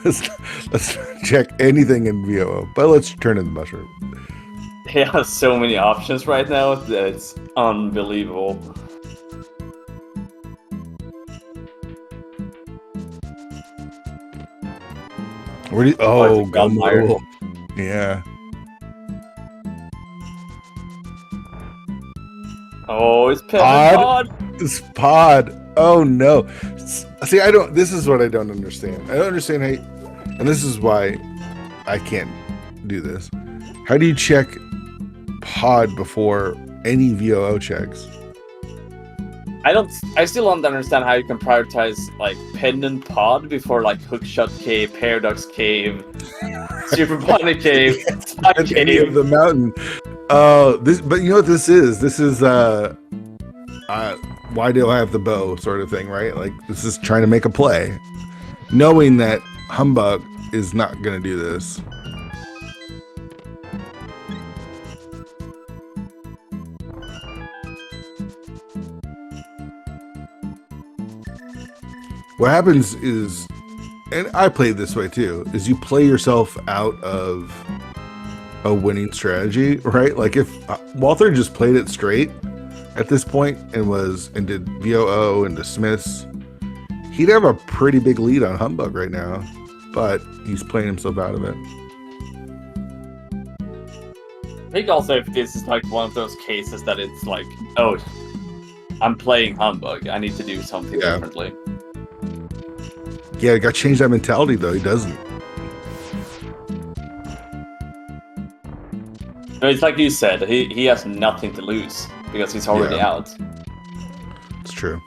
Let's check anything in VOO, but let's turn in the mushroom. He has so many options right now that it's unbelievable. Where do you, oh, Gunfire. Gumbo. Yeah. Oh, it's Pod. It's Pod. Oh no. See, I don't. This is what I don't understand. I don't understand how. And this is why I can't do this. How do you check Pod before any VOO checks? I still don't understand how you can prioritize like Pendant Pod before like Hookshot Cave, Paradox Cave, Super Bunny Cave, Spike Any Cave. of the mountain. This, but you know what this is? This is why do I have the bow sort of thing, right? Like this is trying to make a play, knowing that Humbugh is not going to do this. What happens is, and I played this way too, is you play yourself out of a winning strategy, right? Like if Walther just played it straight at this point and did VOO and Dismiss, he'd have a pretty big lead on Humbugh right now, but he's playing himself out of it. I think also if this is like one of those cases that it's like, oh, I'm playing Humbugh, I need to do something differently. Yeah, he got to change that mentality though. He doesn't. No, it's like you said, he has nothing to lose because he's already out. It's true.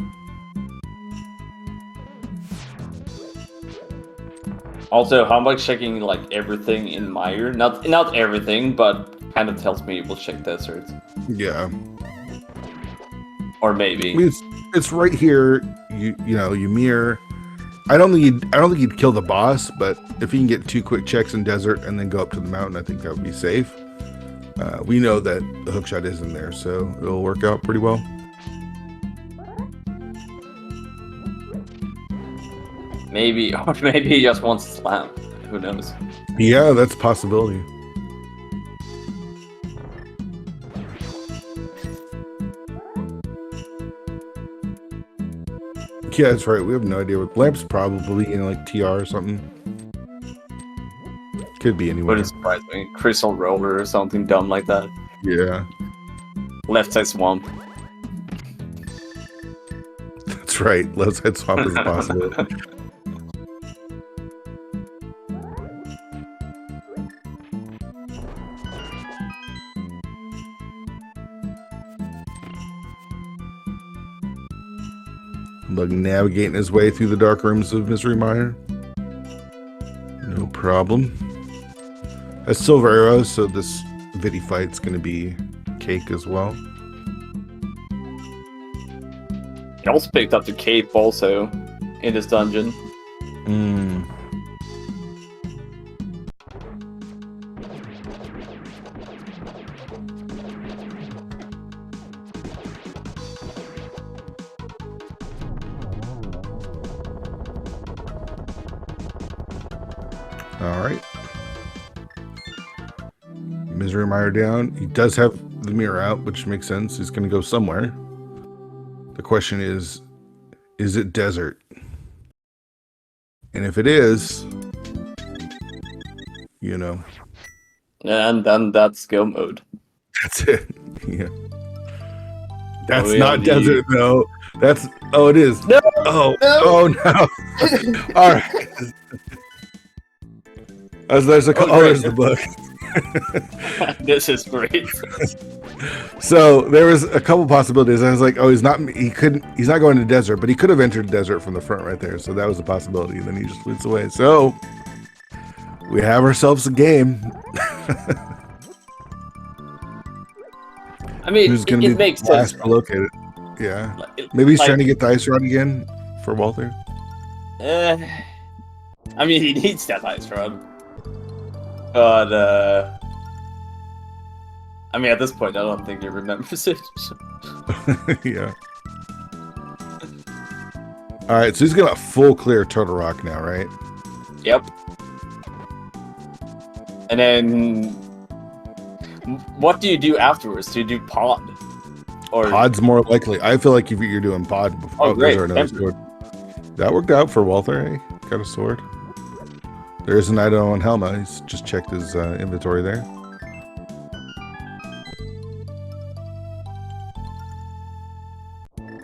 Also, Humbugh checking like everything in Mire, not everything, but kind of tells me we'll check desert. Yeah. Or maybe. I mean, it's right here. You know, you mirror. I don't think he'd kill the boss, but if he can get 2 quick checks in desert and then go up to the mountain, I think that would be safe. We know that the hookshot is in there, so it'll work out pretty well. Maybe, or maybe he just wants to slam. Who knows? Yeah, that's a possibility. Yeah, that's right. We have no idea what Lamp's probably in like TR or something. Could be anywhere. Wouldn't surprise me. Crystal Roller or something dumb like that. Yeah. Left side swamp. That's right. Left side swamp is a possibility. Like navigating his way through the dark rooms of Misery Mire. No problem. That's Silver Arrow, so this Vidi fight's gonna be cake as well. He also picked up the cape also in this dungeon. Misery Mire down. He does have the mirror out, which makes sense. He's going to go somewhere. The question is it desert? And if it is, you know. And then that's go mode. That's it. Yeah. That's Oh, not yeah, desert, though. That's... Oh, it is. No! Oh, No! oh, no. All right. There's the book. This is great. So there was a couple possibilities. I was like, oh, he's not going to desert, but he could have entered desert from the front right there. So that was a possibility. And then he just fleets away. So we have ourselves a game. I mean, who's going to be makes last sense. Located? Yeah. Maybe he's trying to get the ice rod again for Walther. I mean, he needs that ice rod. But, I mean, at this point, I don't think he remembers it. Yeah. All right, so he's got a full clear Turtle Rock now, right? Yep. And then, what do you do afterwards? Do you do pod? Or Pod's more likely. I feel like if you're doing pod before, Oh, great. there's our another sword. That worked out for Walther. Eh? Got a sword. There is an item on Helma. He's just checked his inventory there.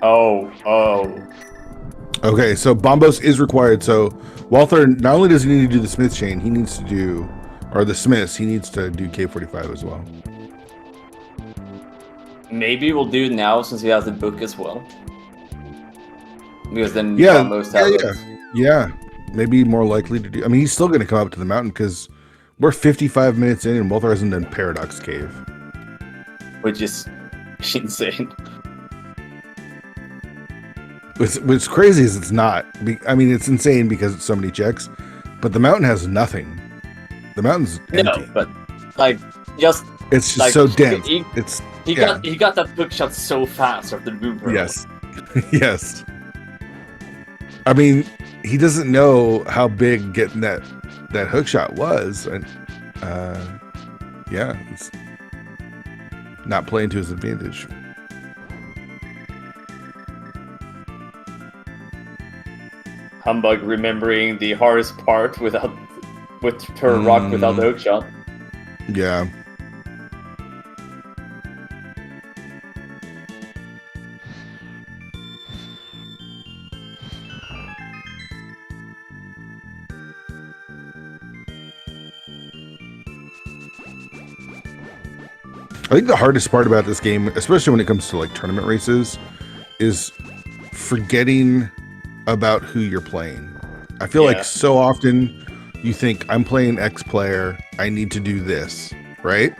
Oh. Okay, so Bombos is required. So Walther, not only does he need to do the Smith chain, he needs to do, or the Smiths, he needs to do K45 as well. Maybe we'll do it now since he has the book as well. Because then Yeah. Maybe more likely to do. I mean, he's still going to come up to the mountain because we're 55 minutes in and Walther hasn't done Paradox Cave. Which is insane. What's crazy is it's not. I mean, it's insane because it's so many checks, but the mountain has nothing. The mountain's empty. No, but like just it's just like, so dense. He got that book shot so fast after the boom. Yes. Yes. I mean, he doesn't know how big getting that hook shot was, and yeah, it's not playing to his advantage. Humbug remembering the hardest part with her rock without the hook shot. Yeah. I think the hardest part about this game, especially when it comes to like tournament races, is forgetting about who you're playing. I feel like so often you think, I'm playing X player, I need to do this, right?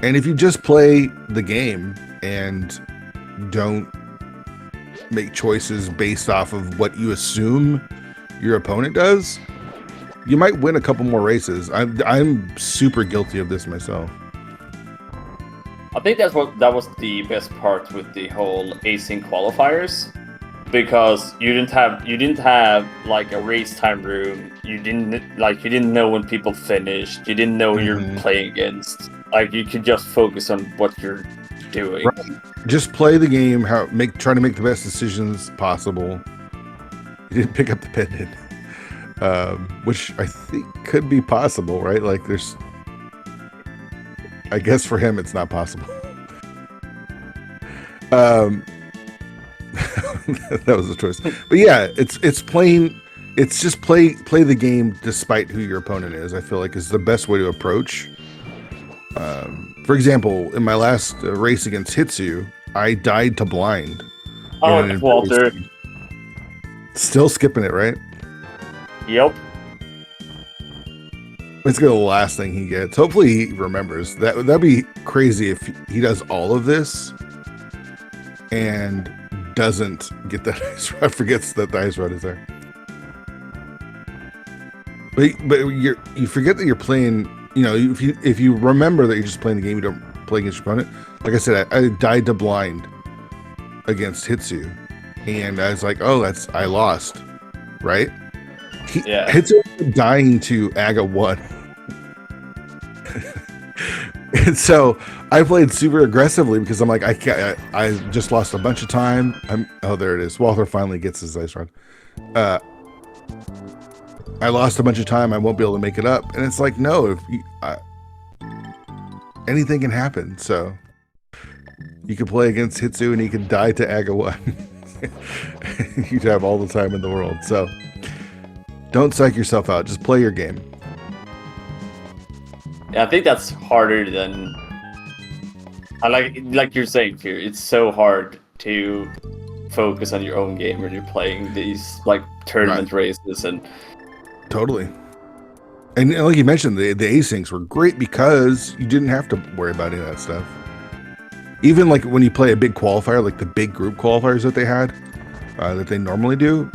And if you just play the game and don't make choices based off of what you assume your opponent does, you might win a couple more races. I'm super guilty of this myself. I think that was the best part with the whole async qualifiers, because you didn't have like a race time room. You didn't know when people finished. You didn't know who you're playing against. Like, you could just focus on what you're doing. Right. Just play the game. Try to make the best decisions possible. You didn't pick up the pendant, which I think could be possible, right? Like, I guess for him, it's not possible. That was a choice, but yeah, it's playing. It's just play the game despite who your opponent is. I feel like is the best way to approach. For example, in my last race against Hitsu, I died to blind. Oh, Walter. Still skipping it, right? Yep. It's gonna be the last thing he gets. Hopefully he remembers. That'd be crazy if he does all of this and doesn't get that ice rod, forgets that the ice rod is there. But you forget that you're playing. You know, if you remember that you're just playing the game, you don't play against your opponent. Like I said, I died to blind against Hitsu, and I was like, oh, I lost, right? Hitsu dying to Aga 1. And so I played super aggressively because I'm like, I can't. I just lost a bunch of time. Oh, there it is. Walther finally gets his ice rod. I lost a bunch of time. I won't be able to make it up. And it's like, no, if you, anything can happen. So you could play against Hitsu and he could die to Aga 1. You'd have all the time in the world. So don't psych yourself out. Just play your game. Yeah, I think that's harder than like you're saying here. It's so hard to focus on your own game when you're playing these like tournament races and totally. And like you mentioned, the asyncs were great because you didn't have to worry about any of that stuff. Even like when you play a big qualifier, like the big group qualifiers that they had, that they normally do,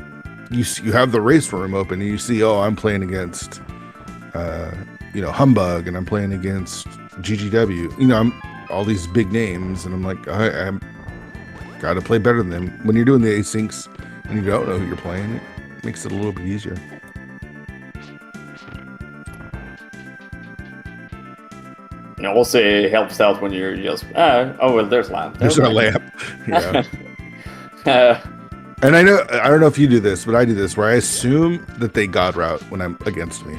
you have the race room open and you see, oh, I'm playing against, Humbugh, and I'm playing against GGW. I'm all these big names, and I'm like, I'm got to play better than them. When you're doing the asyncs and you don't know who you're playing, it makes it a little bit easier. And also it helps out when you're just, oh, well, there's lamp. There's a lamp. Yeah. And I don't know if you do this, but I do this where I assume that they God route when I'm against me.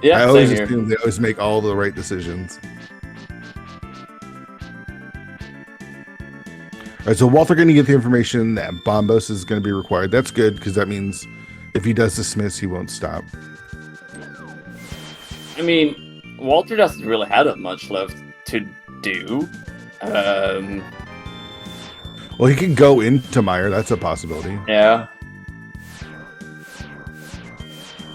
Yeah, I always assume they always make all the right decisions. All right, so Walther going to get the information that Bombos is going to be required. That's good, because that means if he does dismiss, he won't stop. I mean, Walther doesn't really have that much left to do. Well, he can go into Meyer. That's a possibility. Yeah.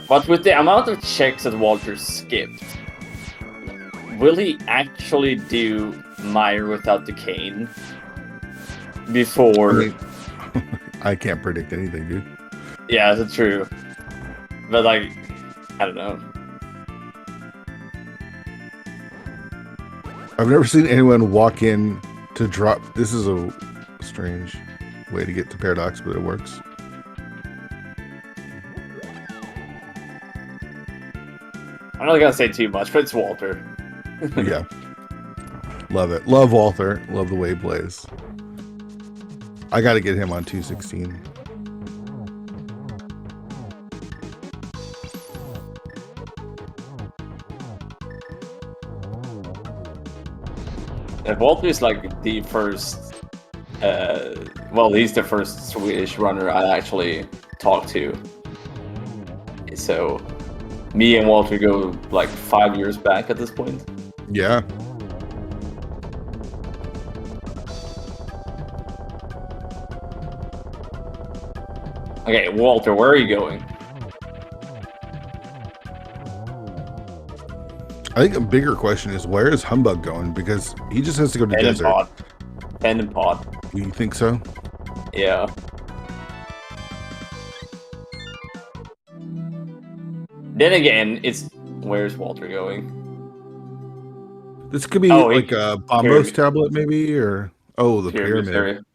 But with the amount of checks that Walter skipped, will he actually do Meyer without the cane before? I can't predict anything, dude. Yeah, that's true. But like, I don't know. I've never seen anyone walk in to drop. This is a strange way to get to Paradox, but it works. I'm not gonna say too much, but it's Walter. Yeah. Love it. Love Walther. Love the way he plays. I got to get him on 216. And Walter is like the first, he's the first Swedish runner I actually talked to. So, me and Walter go like 5 years back at this point. Yeah. Okay, Walter, where are you going? I think a bigger question is, where is Humbugh going? Because he just has to go to desert. Pen and Pod. You think so? Yeah. Then again, it's where's Walter going? This could be like a Bombos tablet, maybe, or the pyramid.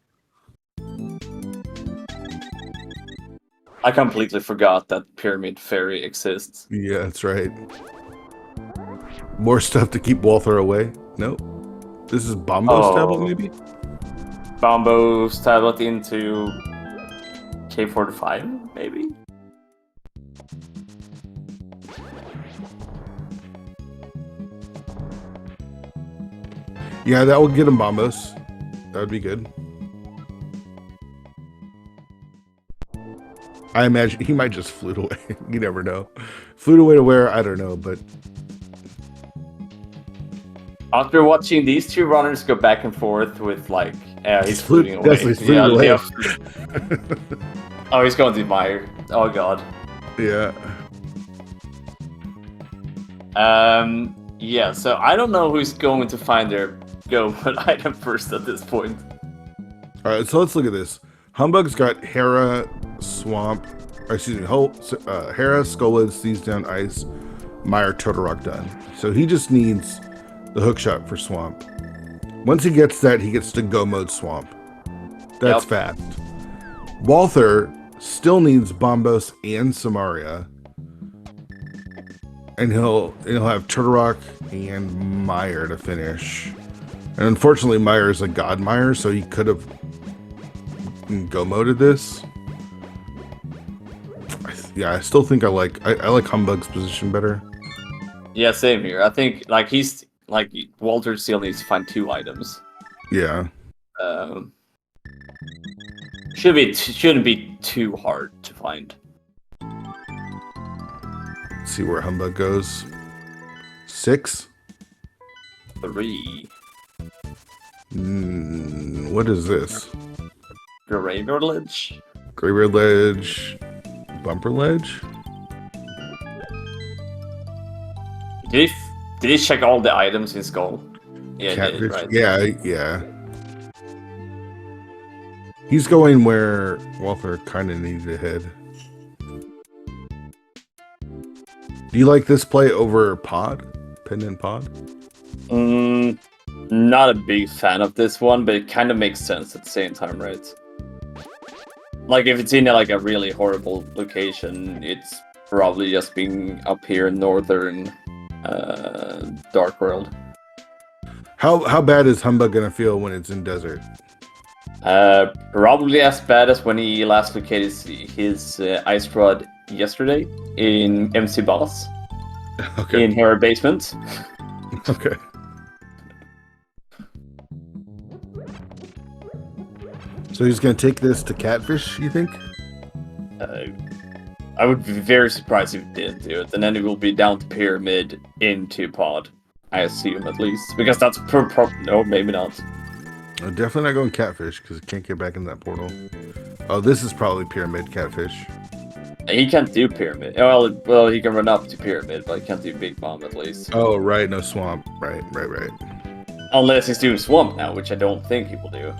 I completely forgot that Pyramid Ferry exists. Yeah, that's right. More stuff to keep Walther away. Nope. This is Bombos tablet, maybe? Bombos tablet into K45, maybe? Yeah, that will get him Bombos. That would be good. I imagine he might just flute away. You never know. Flute away to where? I don't know, but... After watching these two runners go back and forth with, like, he's fluting away. Definitely fluting away. Oh, he's going to Meyer. Oh, God. Yeah. Yeah, so I don't know who's going to find their go-but item first at this point. All right, so let's look at this. Humbugh's got Hera, Swamp, Hera, Skolid, Seas Down, Ice, Meyer, Totorock done. So he just needs the hookshot for Swamp. Once he gets that, he gets to go mode Swamp. That's fast. Walther still needs Bombos and Samaria. And he'll have Turtle Rock and Meyer to finish. And unfortunately, Meyer is a God Meyer, so he could have go moded this. Yeah, I still think I like Humbugg's position better. Yeah, same here. I think like Walter still needs to find 2 items. Yeah. Shouldn't be too hard to find. Let's see where Humbug goes. 6. 3. What is this? Graveyard Ledge. Graveyard Ledge. Bumper Ledge. Did he check all the items in Skull? Yeah, Catfish. he did, right? Yeah. He's going where Walther kind of needed to head. Do you like this play over Pod? Pendant Pod? Not a big fan of this one, but it kind of makes sense at the same time, right? Like, if it's in like a really horrible location, it's probably just being up here in northern Dark World. How bad is Humbug gonna feel when it's in desert? Probably as bad as when he last located his ice rod yesterday in MC Boss. Okay. In her basement. Okay. So he's gonna take this to Catfish, you think? I would be very surprised if he didn't do it, and then it will be down to Pyramid into Pod. I assume, at least. Because that's no, maybe not. I'm definitely not going Catfish, because it can't get back in that portal. Oh, this is probably Pyramid Catfish. He can't do Pyramid. Well, he can run up to Pyramid, but he can't do Big Bomb, at least. Oh, right, no Swamp. Right. Unless he's doing Swamp now, which I don't think he will do.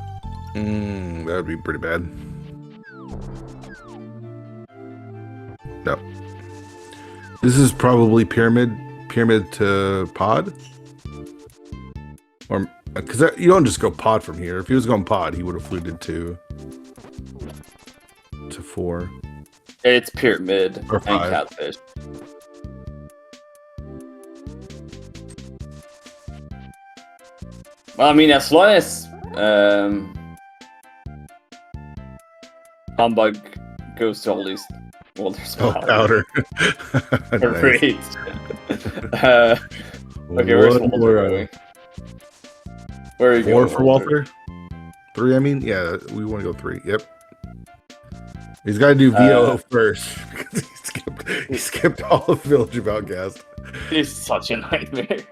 That would be pretty bad. No. This is probably Pyramid to Pod? Or, because you don't just go Pod from here. If he was going Pod, he would have fluted to 4. It's Pyramid Or and 5. Catfish. Well, I mean, as long as Humbug goes to all these Walter's powder. Great. Okay, where's Walter going? Where are you 4 going, for Walter? 3, I mean? Yeah, we want to go 3. Yep. He's got to do VO first. Because he skipped all of Village of Outcast. He's such a nightmare.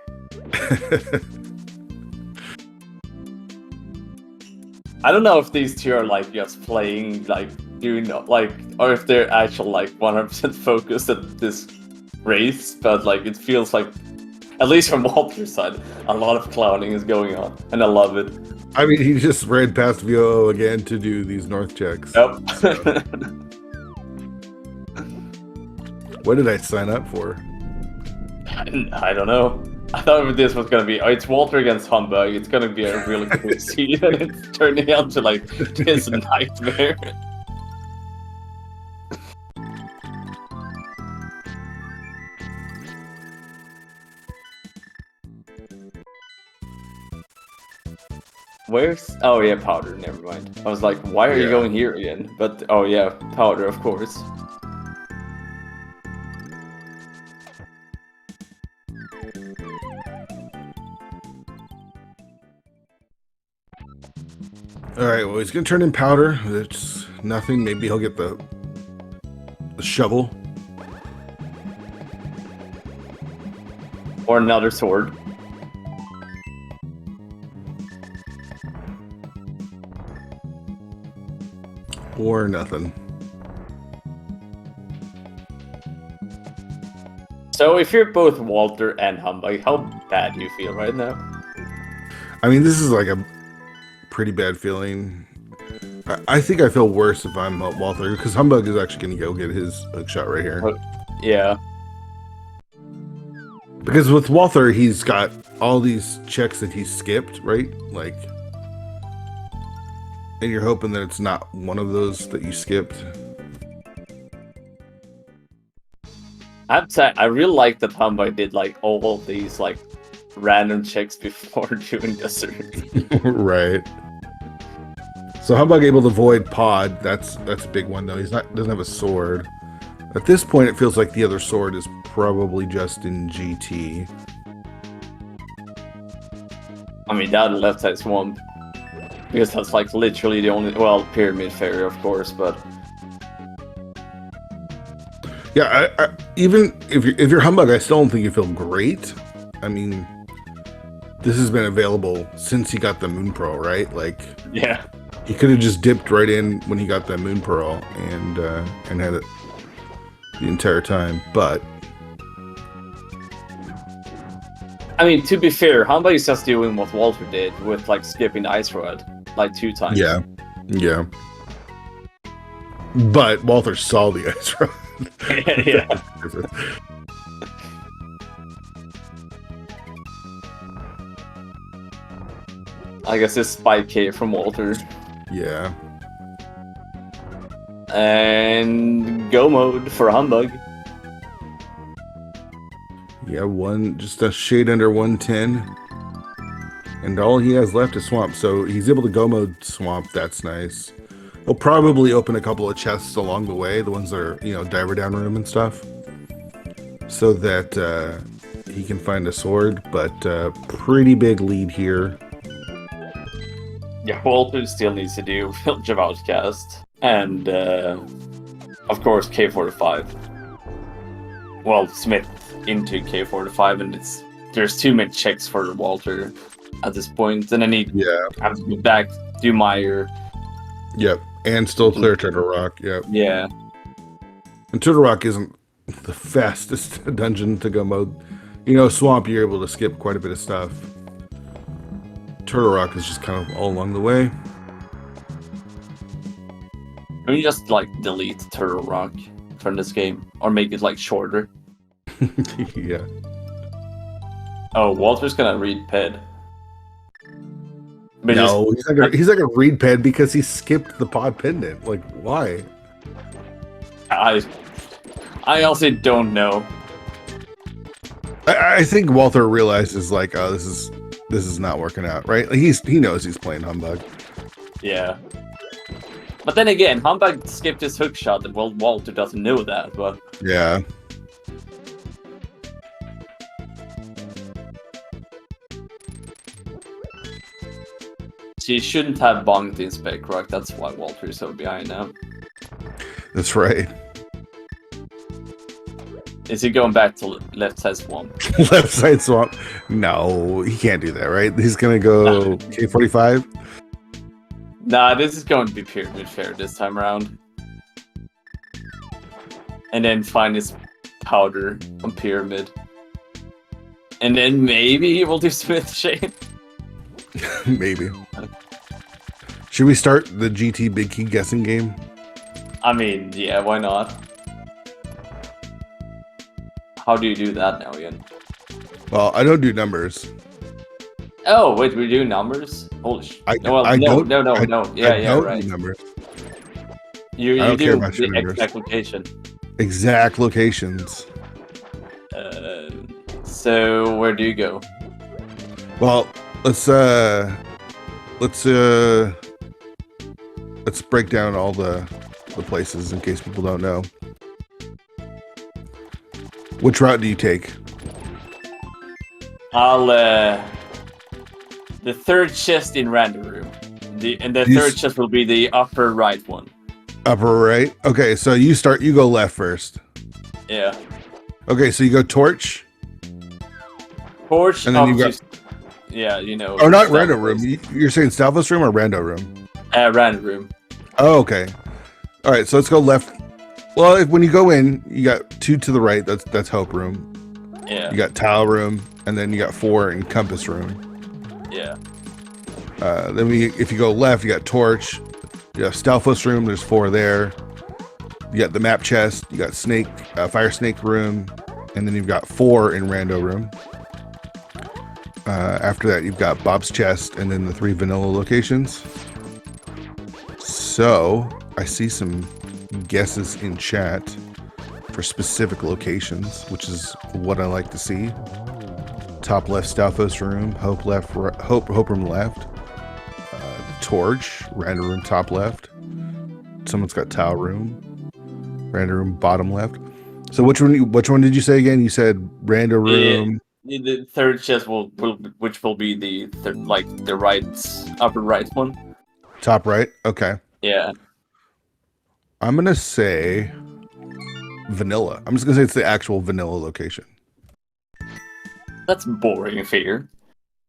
I don't know if these two are like just playing, like doing like, or if they're actually like 100% focused at this race, but like it feels like, at least from Walter's side, a lot of clowning is going on, and I love it. I mean, he just ran past VO again to do these north checks. Yep. So. What did I sign up for? I don't know. I thought this was gonna be, it's Walter against Humbug. It's gonna be a really cool scene, and it's turning out to like this nightmare. Where's... Oh yeah, Powder, never mind. I was like, why are you going here again? But, oh yeah, Powder, of course. Alright, well, he's going to turn in Powder. It's nothing. Maybe he'll get the shovel. Or another sword. Or nothing. So if you're both Walter and Humbug, how bad do you feel right now? I mean, this is like a pretty bad feeling. I think I feel worse if I'm Walther, because Humbug is actually going to go get his hook shot right here. Yeah. Because with Walther, he's got all these checks that he skipped, right? Like, and you're hoping that it's not one of those that you skipped. I have to say, I really like that Humbug did like all of these like random checks before doing Desert. Right. So Humbug able to avoid Pod. That's a big one though. Doesn't have a sword. At this point, it feels like the other sword is probably just in GT. I mean, that left side swamp, because that's like literally the only, well, Pyramid Fairy, of course, but Yeah, I even if you're Humbug, I still don't think you feel great. I mean, this has been available since he got the Moon Pearl, right? Like, yeah. he could have just dipped right in when he got that Moon Pearl and had it the entire time. But I mean, to be fair, Humbug is just doing what Walter did with like skipping the Ice Rod like 2 times. yeah. But Walter saw the ice rod. Yeah. I guess it's Spike K from Walter. Yeah. And go mode for Humbug. Yeah, just a shade under 110. And all he has left is Swamp, so he's able to go mode Swamp. That's nice. He'll probably open a couple of chests along the way, the ones that are, diver down room and stuff, so that he can find a sword, but pretty big lead here. Yeah, Walter still needs to do Village of Outcast, and of course K45. Well, Smith into K45, and there's too many checks for Walter at this point, and then he has to go back, do Meyer. Yep, and still clear Turtle Rock. Yep. Yeah. And Turtle Rock isn't the fastest dungeon to go mode. Swamp, you're able to skip quite a bit of stuff. Turtle Rock is just kind of all along the way. Can you just like delete Turtle Rock from this game, or make it like shorter? Yeah. Oh, Walter's gonna read Ped. But no, he's not gonna read Ped because he skipped the pod pendant. Like, why? I also don't know. I think Walter realizes like, oh, this is not working out, right? Like, he knows he's playing Humbug. Yeah. But then again, Humbug skipped his hook shot, and well, Walter doesn't know that, but Yeah. she shouldn't have bonked in Spec Rock. That's why Walter is so behind now. That's right. Is he going back to left side swamp? Left side swamp. No, he can't do that, right? He's gonna go K45. Nah, this is going to be Pyramid Fair this time around. And then find his powder on Pyramid. And then maybe he will do Smith Shane. Maybe. Should we start the GT Big Key guessing game? I mean, yeah, why not? How do you do that now again? Well, I don't do numbers. Oh, wait, we do numbers? Holy shit. No, I no. Yeah, I don't right. do numbers. You I don't care do about your the numbers. exact location. Exact locations. So where do you go? Well, let's break down all the places in case people don't know. Which route do you take? I'll the third chest in random room. The third chest will be the upper right one. Upper right? Okay, so you go left first. Yeah. Okay, so you go torch. Torch, and then you go. Yeah, you know. Oh, not random room. You're saying Stalfos room or rando room? Random room. Oh, okay. All right, so let's go left. Well, when you go in, you got 2 to the right. That's Hope room. Yeah. You got Tile room, and then you got 4 in Compass room. Yeah. Then if you go left, you got Torch. You have Stalfos room. There's 4 there. You got the map chest. You got Fire Snake room, and then you've got 4 in Rando room. After that, you've got Bob's chest, and then the 3 vanilla locations. So I see some guesses in chat. for specific locations, which is what I like to see. Top left, Stalfos room. Hope left, Hope room left. Torch, random room top left. Someone's got towel room. Random room bottom left. So which one did you say again? You said random room. The third chest which will be the third, like the upper right one. Top right. Okay. Yeah. I'm gonna say vanilla. I'm just gonna say it's the actual vanilla location. That's boring, figure.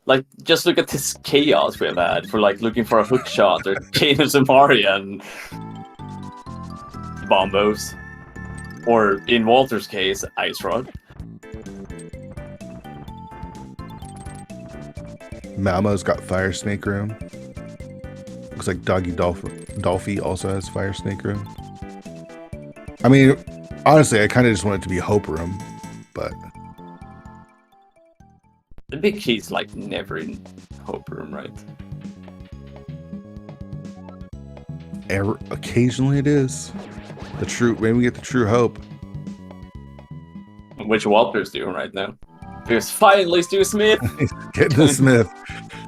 Like, just look at this chaos we've had for like looking for a hook shot or Chaos of Maria and bombos, or in Walter's case, Ice Rod. Malmo's got fire snake room. Looks like Doggy Dolphy also has fire snake room. I mean, honestly, I kind of just want it to be Hope room, but The big key's like never in Hope room, right? Occasionally it is. Maybe we get the true Hope. Which Walter's doing right now. Because finally Stu Smith! Getting the Smith.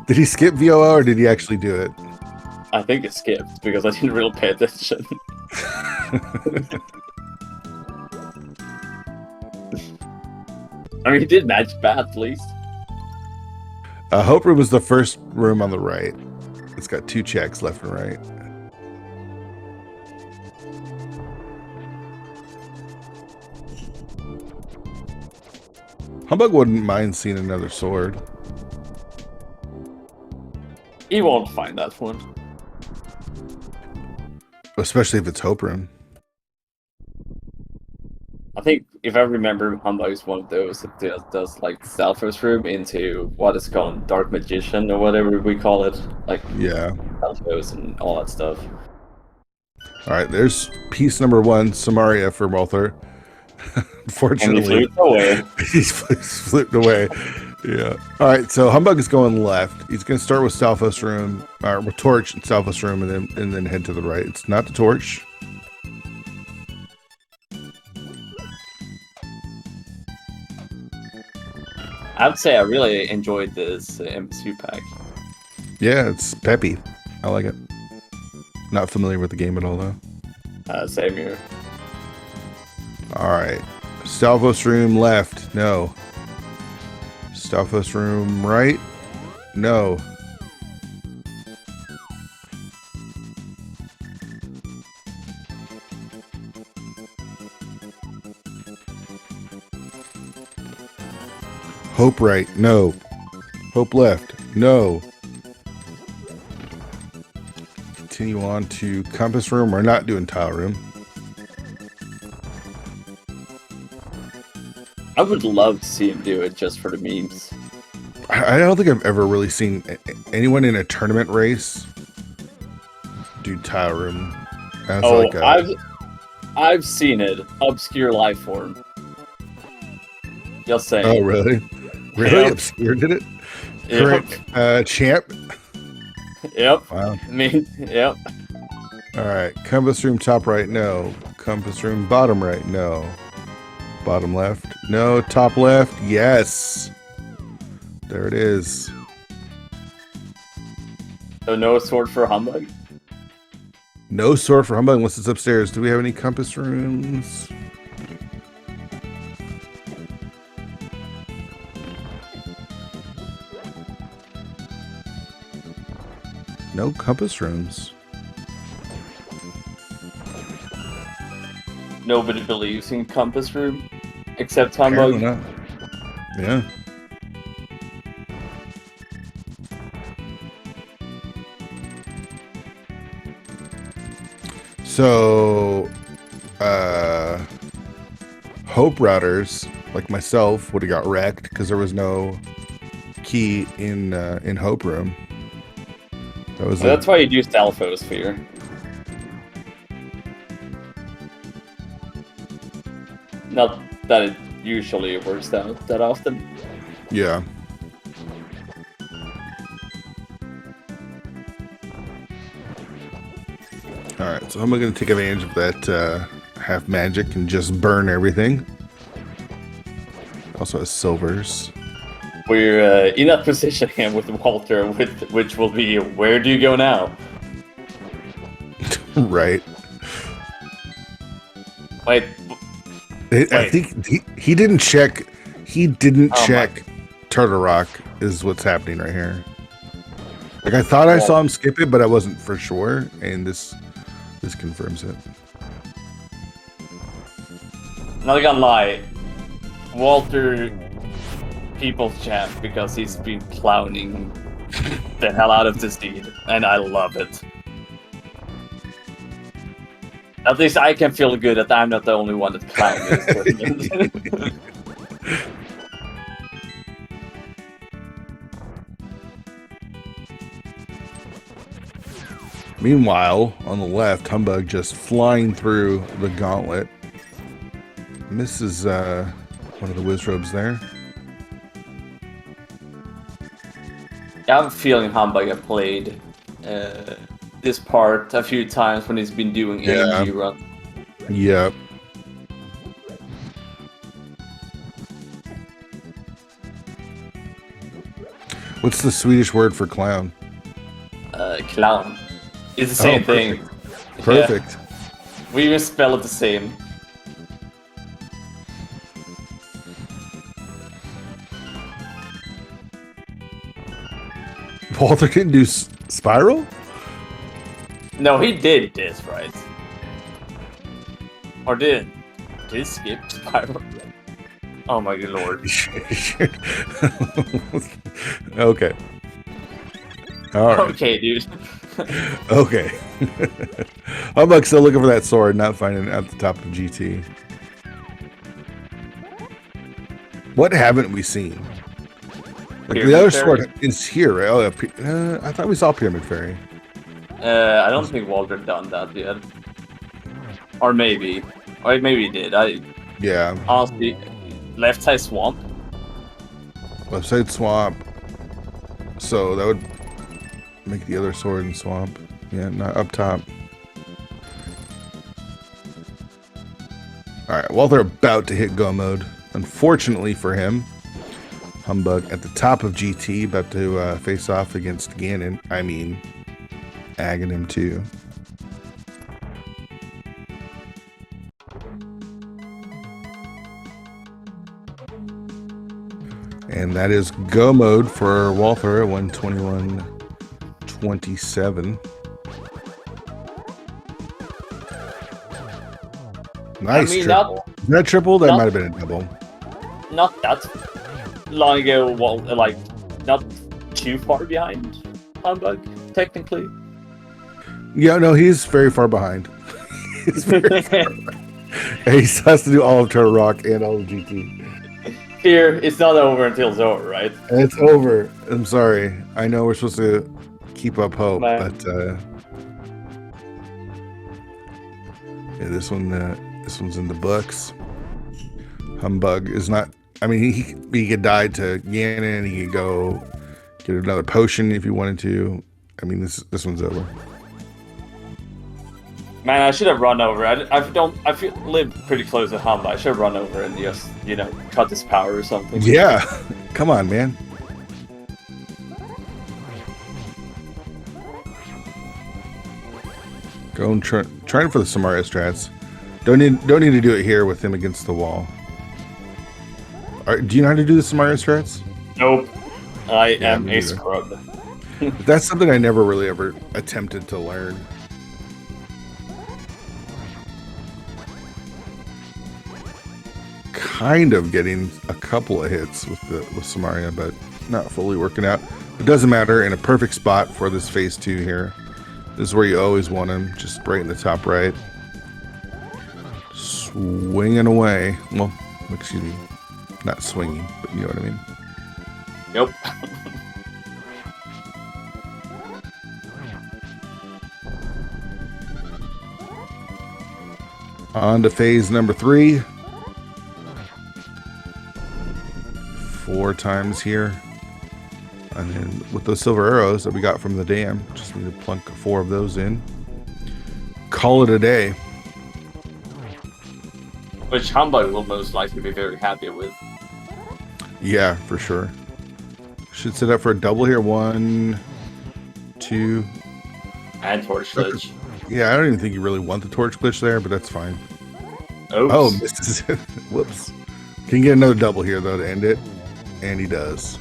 Did he skip VOO or did he actually do it? I think it skipped because I didn't really pay attention. I mean, he did match bad at least. Hope room is the first room on the right. It's got 2 checks left and right. Humbug wouldn't mind seeing another sword. He won't find that one. Especially if it's Hope room. I think, if I remember, Humbug is one of those that does like Stalfos room into what is called Dark Magician or whatever we call it. Like, yeah, Stalfos and all that stuff. Alright, there's piece number 1, Samaria for Walther. Unfortunately, he's flipped away. Yeah. All right. So Humbug is going left. He's going to start with Stalfos room, or with Torch and Stalfos room, and then head to the right. It's not the Torch. I would say I really enjoyed this MSU pack. Yeah, it's peppy. I like it. Not familiar with the game at all, though. Same here. All right. Stalfos room left. No. Stalfos room right. No. Hope right. No. Hope left. No. Continue on to compass room. We're not doing tile room. I would love to see him do it just for the memes. I don't think I've ever really seen anyone in a tournament race do tile room. That's I've seen it. Obscure life form. Just saying. Oh, really? Really? Yep. Obscure did it? Yep. Current champ? Yep. Wow. I mean, yep. All right. Compass room top right? No. Compass room bottom right? No. Bottom left? No. Top left? Yes. There it is. So no sword for Humbug? No sword for Humbug unless it's upstairs. Do we have any compass rooms? No compass rooms. Nobody believes in compass room except Humbug. Yeah. So, Hope routers like myself would have got wrecked because there was no key in Hope room. That's why you do Stalfos Sphere. Not that it usually works out that often. Yeah. Alright, so I'm going to take advantage of that half magic and just burn everything. Also has silvers. We're in that position here with Walter, which will be, where do you go now? Right. Wait. I think he didn't check. He didn't check Turtle Rock is what's happening right here. Like I thought I saw him skip it, but I wasn't for sure, and this confirms it. Not gonna lie, Walter people's champ because he's been clowning the hell out of this deed, and I love it. At least I can feel good that I'm not the only one that clowns this. Meanwhile, on the left, Humbug just flying through the gauntlet. Misses one of the Wizrobes there. I have a feeling Humbug have played this part a few times when he's been doing AMG run. Yep. What's the Swedish word for clown? Clown. It's the same thing. Perfect. Yeah. We even spell it the same. Walter didn't do Spiral? No, he did this, right? Or did he skip Spiral? Oh my good lord. Okay. All right. Okay, dude. Okay. Humbug's still looking for that sword, not finding it at the top of GT. What haven't we seen? Like the other sword is here, right? Oh, I thought we saw Pyramid Fairy. I don't think Walter done that yet. Or maybe. Or maybe he did. Yeah. Honestly, left side swamp. Left side swamp. So that would make the other sword in swamp. Yeah, not up top. Alright, well, they're about to hit go mode. Unfortunately for him, Humbug at the top of GT, about to face off against Ganon. I mean, Aghanim too. And that is go mode for Walther at 121.27. Nice. I mean, that triple? That might have been a double. Not that long ago, like, not too far behind Humbug, technically. Yeah, no, he's very far behind. He's very far behind. He has to do all of Turtle Rock and all of GT. Here, it's not over until it's over, right? It's over. I'm sorry. I know we're supposed to keep up hope, but yeah, this one's in the books. Humbug is not. I mean, he could die to Ganon. He could go get another potion if he wanted to. I mean, this one's over. Man, I should have run over. I live pretty close to Humbug. I should have run over and just, cut his power or something. Yeah, come on, man. Go and trying for the Samaria strats. Don't need to do it here with him against the wall. Do you know how to do the Samaria strats? Nope. I am a scrub. That's something I never really ever attempted to learn. Kind of getting a couple of hits with Samaria, but not fully working out. It doesn't matter. In a perfect spot for this phase 2 here. This is where you always want him, just right in the top right. Swinging away. Well, excuse me. Not swinging, but you know what I mean. Nope. On to phase number 3. 4 times here. And then with those silver arrows that we got from the dam, just need to plunk 4 of those in. Call it a day. Which Humbug will most likely be very happy with. Yeah, for sure. Should set up for a double here. 1, 2. And Torch Glitch. Yeah, I don't even think you really want the torch glitch there, but that's fine. Oops. Oh, misses it. Whoops. Can get another double here though to end it, and he does.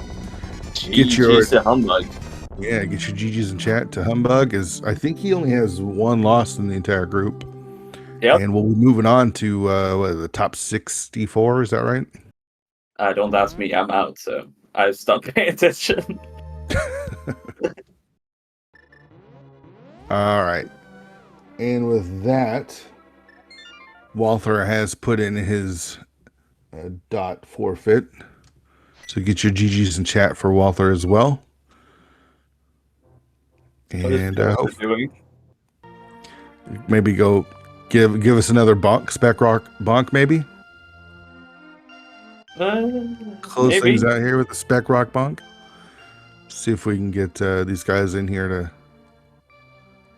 Get your to Humbug. Yeah, get your GGs in chat to Humbug. Is I think he only has 1 loss in the entire group. Yep. And we'll be moving on to the top 64. Is that right? Don't ask me. I'm out, so I stopped paying attention. All right. And with that, Walther has put in his dot forfeit. So get your GGs in chat for Walther as well. And maybe go give us another bonk, spec rock bonk, maybe. Close maybe. things out here with the spec rock bonk. See if we can get these guys in here to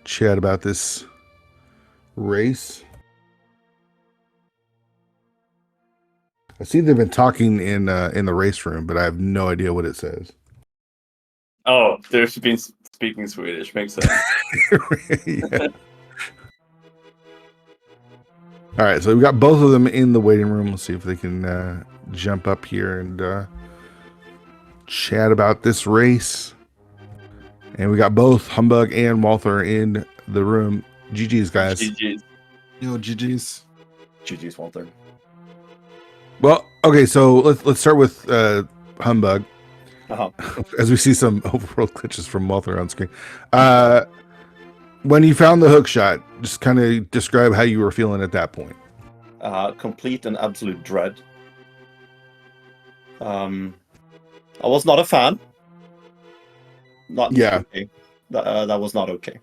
chat about this race. I see they've been talking in the race room, but I have no idea what it says. Oh, they've been speaking Swedish. Makes sense. Yeah. All right, so we got both of them in the waiting room. Let's see if they can jump up here and chat about this race. And we got both Humbug and Walther in the room. GG's, guys. GG's. Yo, GG's. GG's, Walther. Well, okay, so let's start with Humbug. Uh-huh. As we see some overworld glitches from Walther on screen. When you found the hook shot, just kind of describe how you were feeling at that point. Complete and absolute dread. I was not a fan. Not Yeah. okay. That was not okay.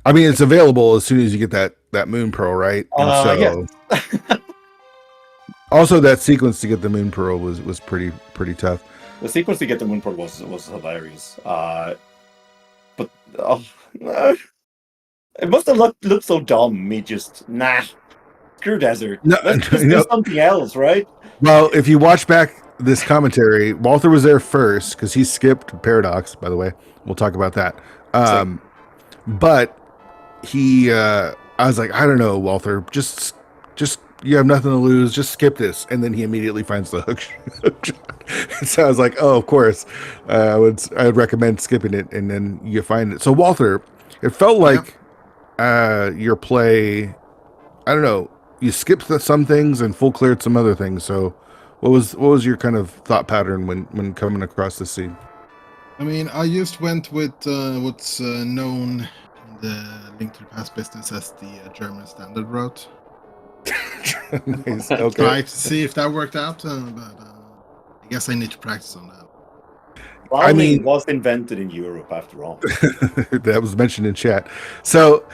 I mean, it's available as soon as you get that Moon Pearl, right? And Yeah. Also, that sequence to get the Moon Pearl was pretty tough. The sequence to get the Moon Pearl was hilarious. But it must have looked so dumb. Me just screw desert. No, Let's just do something else, right? Well, if you watch back this commentary, Walther was there first because he skipped Paradox. By the way, we'll talk about that. But he, I was like, I don't know, Walther, just you have nothing to lose. Just skip this, and then he immediately finds the hook shot. So I was like, oh, of course, I would recommend skipping it, and then you find it. So Walther, it felt like your play. I don't know. You skipped some things and full cleared some other things. So, what was your kind of thought pattern when coming across the scene? I mean, I just went with what's known in the Link to the Past business as the German standard route. Nice. Okay. Try to see if that worked out, but I guess I need to practice on that. I mean, was invented in Europe after all. That was mentioned in chat. So,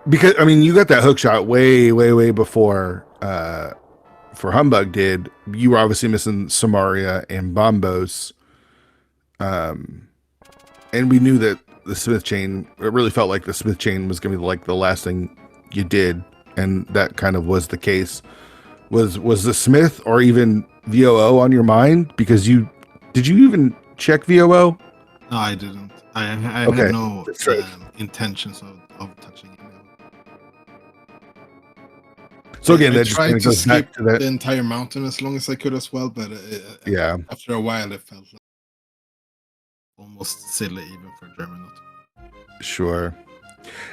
because I mean, you got that hook shot way before for Humbug did. You were obviously missing Samaria and Bombos, and we knew that the Smith chain. It really felt like the Smith chain was going to be like the last thing you did, and that kind of was the case. Was the Smith or even VOO on your mind? Because did you even check VOO? No, I didn't. I Okay. had no intentions of touching it. So again, I that just tried kind of to goes back skip to that. the entire mountain as long as I could as well, but Yeah. after a while it felt like almost silly even for German. Sure.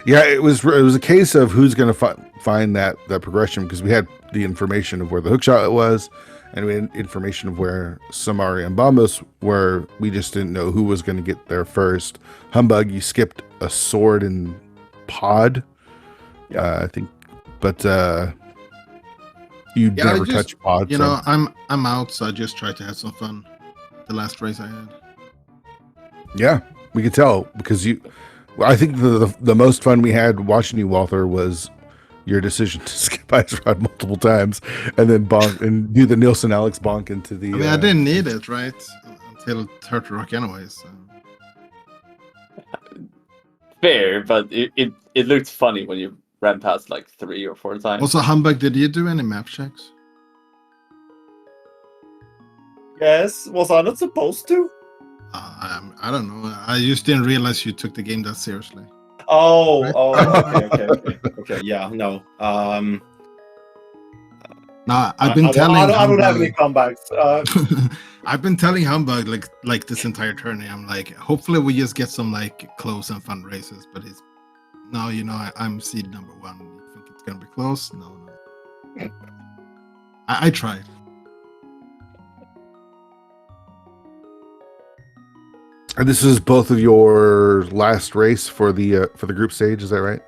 Yeah, it was a case of who's going to find that progression, because we had the information of where the hookshot was, and we had information of where Samaria and Bombos were. We just didn't know who was going to get there first. Humbug, you skipped a sword and pod, I think, but you never touched pod. You know, I'm out, so I just tried to have some fun. The last race I had. Yeah, we could tell, because I think the most fun we had watching you, Walther, was your decision to skip Ice Rod multiple times and then bonk and do the Nielsen Alex bonk into the. I mean, I didn't need it, right? Until Turtle Rock, anyways. So. Fair, but it looked funny when you ran past like 3 or 4 times. Also, Humbug, did you do any map checks? Yes, was I not supposed to? I don't know. I just didn't realize you took the game that seriously. Oh, Right. okay. Yeah, no. Nah, I've been telling I don't have Humbug. any comebacks. I've been telling Humbug like this entire tourney. I'm like, hopefully we just get some like close and fun races. But he's now, I'm seed number 1. You think it's gonna be close? No. I tried. And this is both of your last race for the group stage. Is that right?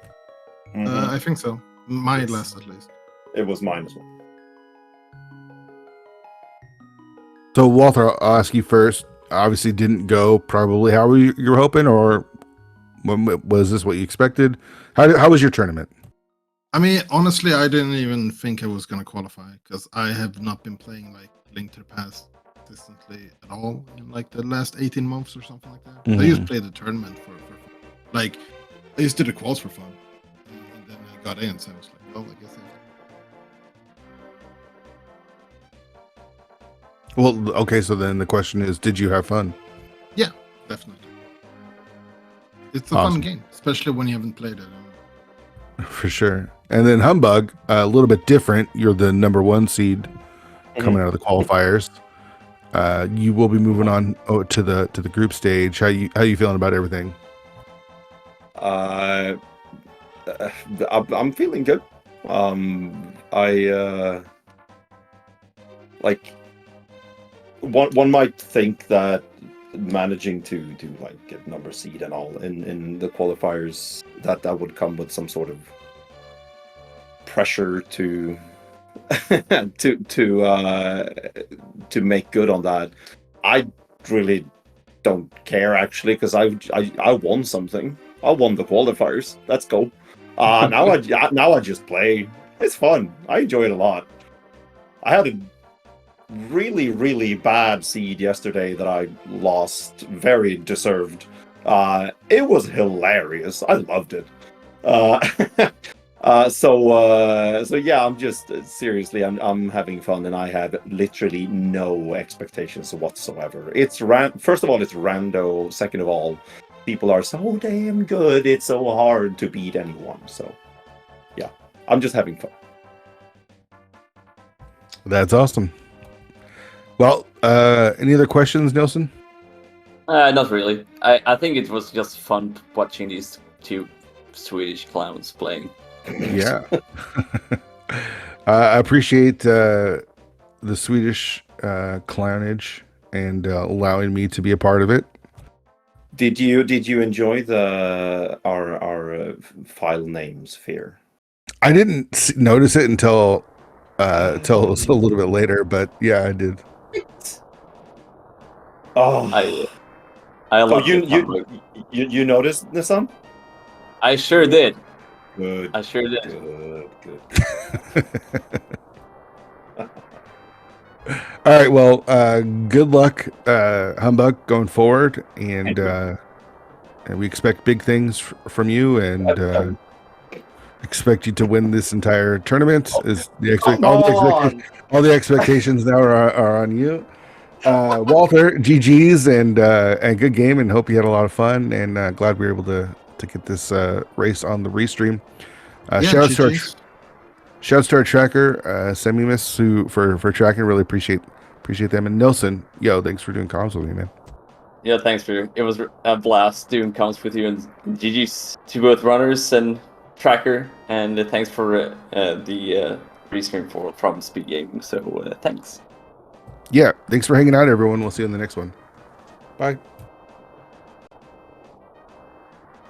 I think so. My Yes. last, at least. It was mine as well. So Walther, I'll ask you first. Obviously, didn't go probably how you were hoping, or was this what you expected? How was your tournament? I mean, honestly, I didn't even think I was gonna qualify because I have not been playing like Link to the Past consistently at all in like the last 18 months or something like that. I just played the tournament for like I just did the quals for fun, and then I got in, so I was like, well, I guess. Well, okay. So then the question is, did you have fun? Yeah, definitely. It's a Awesome. fun game, especially when you haven't played it. For sure. And then Humbug, a little bit different. You're the number 1 seed coming out of the qualifiers. You will be moving on to the group stage. How you feeling about everything? I'm feeling good. I like one might think that managing to like get number seed and all in the qualifiers that would come with some sort of pressure to to make good on that. I really don't care actually because I won something. I won the qualifiers. Let's go. Now I just play. It's fun. I enjoy it a lot. I had a really bad seed yesterday that I lost, very deserved. It was hilarious. I loved it. So yeah, I'm just seriously, I'm having fun, and I have literally no expectations whatsoever. First of all, it's rando. Second of all, people are so damn good. It's so hard to beat anyone. So yeah, I'm just having fun. That's awesome. Well, any other questions, Nelson? Not really. I think it was just fun watching these 2 Swedish clowns playing. Yeah. I appreciate the Swedish clownage and allowing me to be a part of it. Did you enjoy our file names, Fear? I didn't notice it until it was a little bit later, but yeah, I did. Oh, I love you noticed this one? I sure did. Good. I sure did. Good. All right. Well, good luck, Humbug, going forward, and we expect big things from you, and expect you to win this entire tournament. Is all the expectations now are on you. Walther, GG's and good game, and hope you had a lot of fun, and glad we were able to get this race on the restream. Shouts to our tracker, Semimus, for tracking. Really appreciate them. And Nelson, yo, thanks for doing comms with me, man. Yeah, thanks for it. Was a blast doing comms with you, and GG's to both runners and tracker, and thanks for the restream from SpeedGaming. So thanks. Yeah, thanks for hanging out, everyone. We'll see you in the next one. Bye.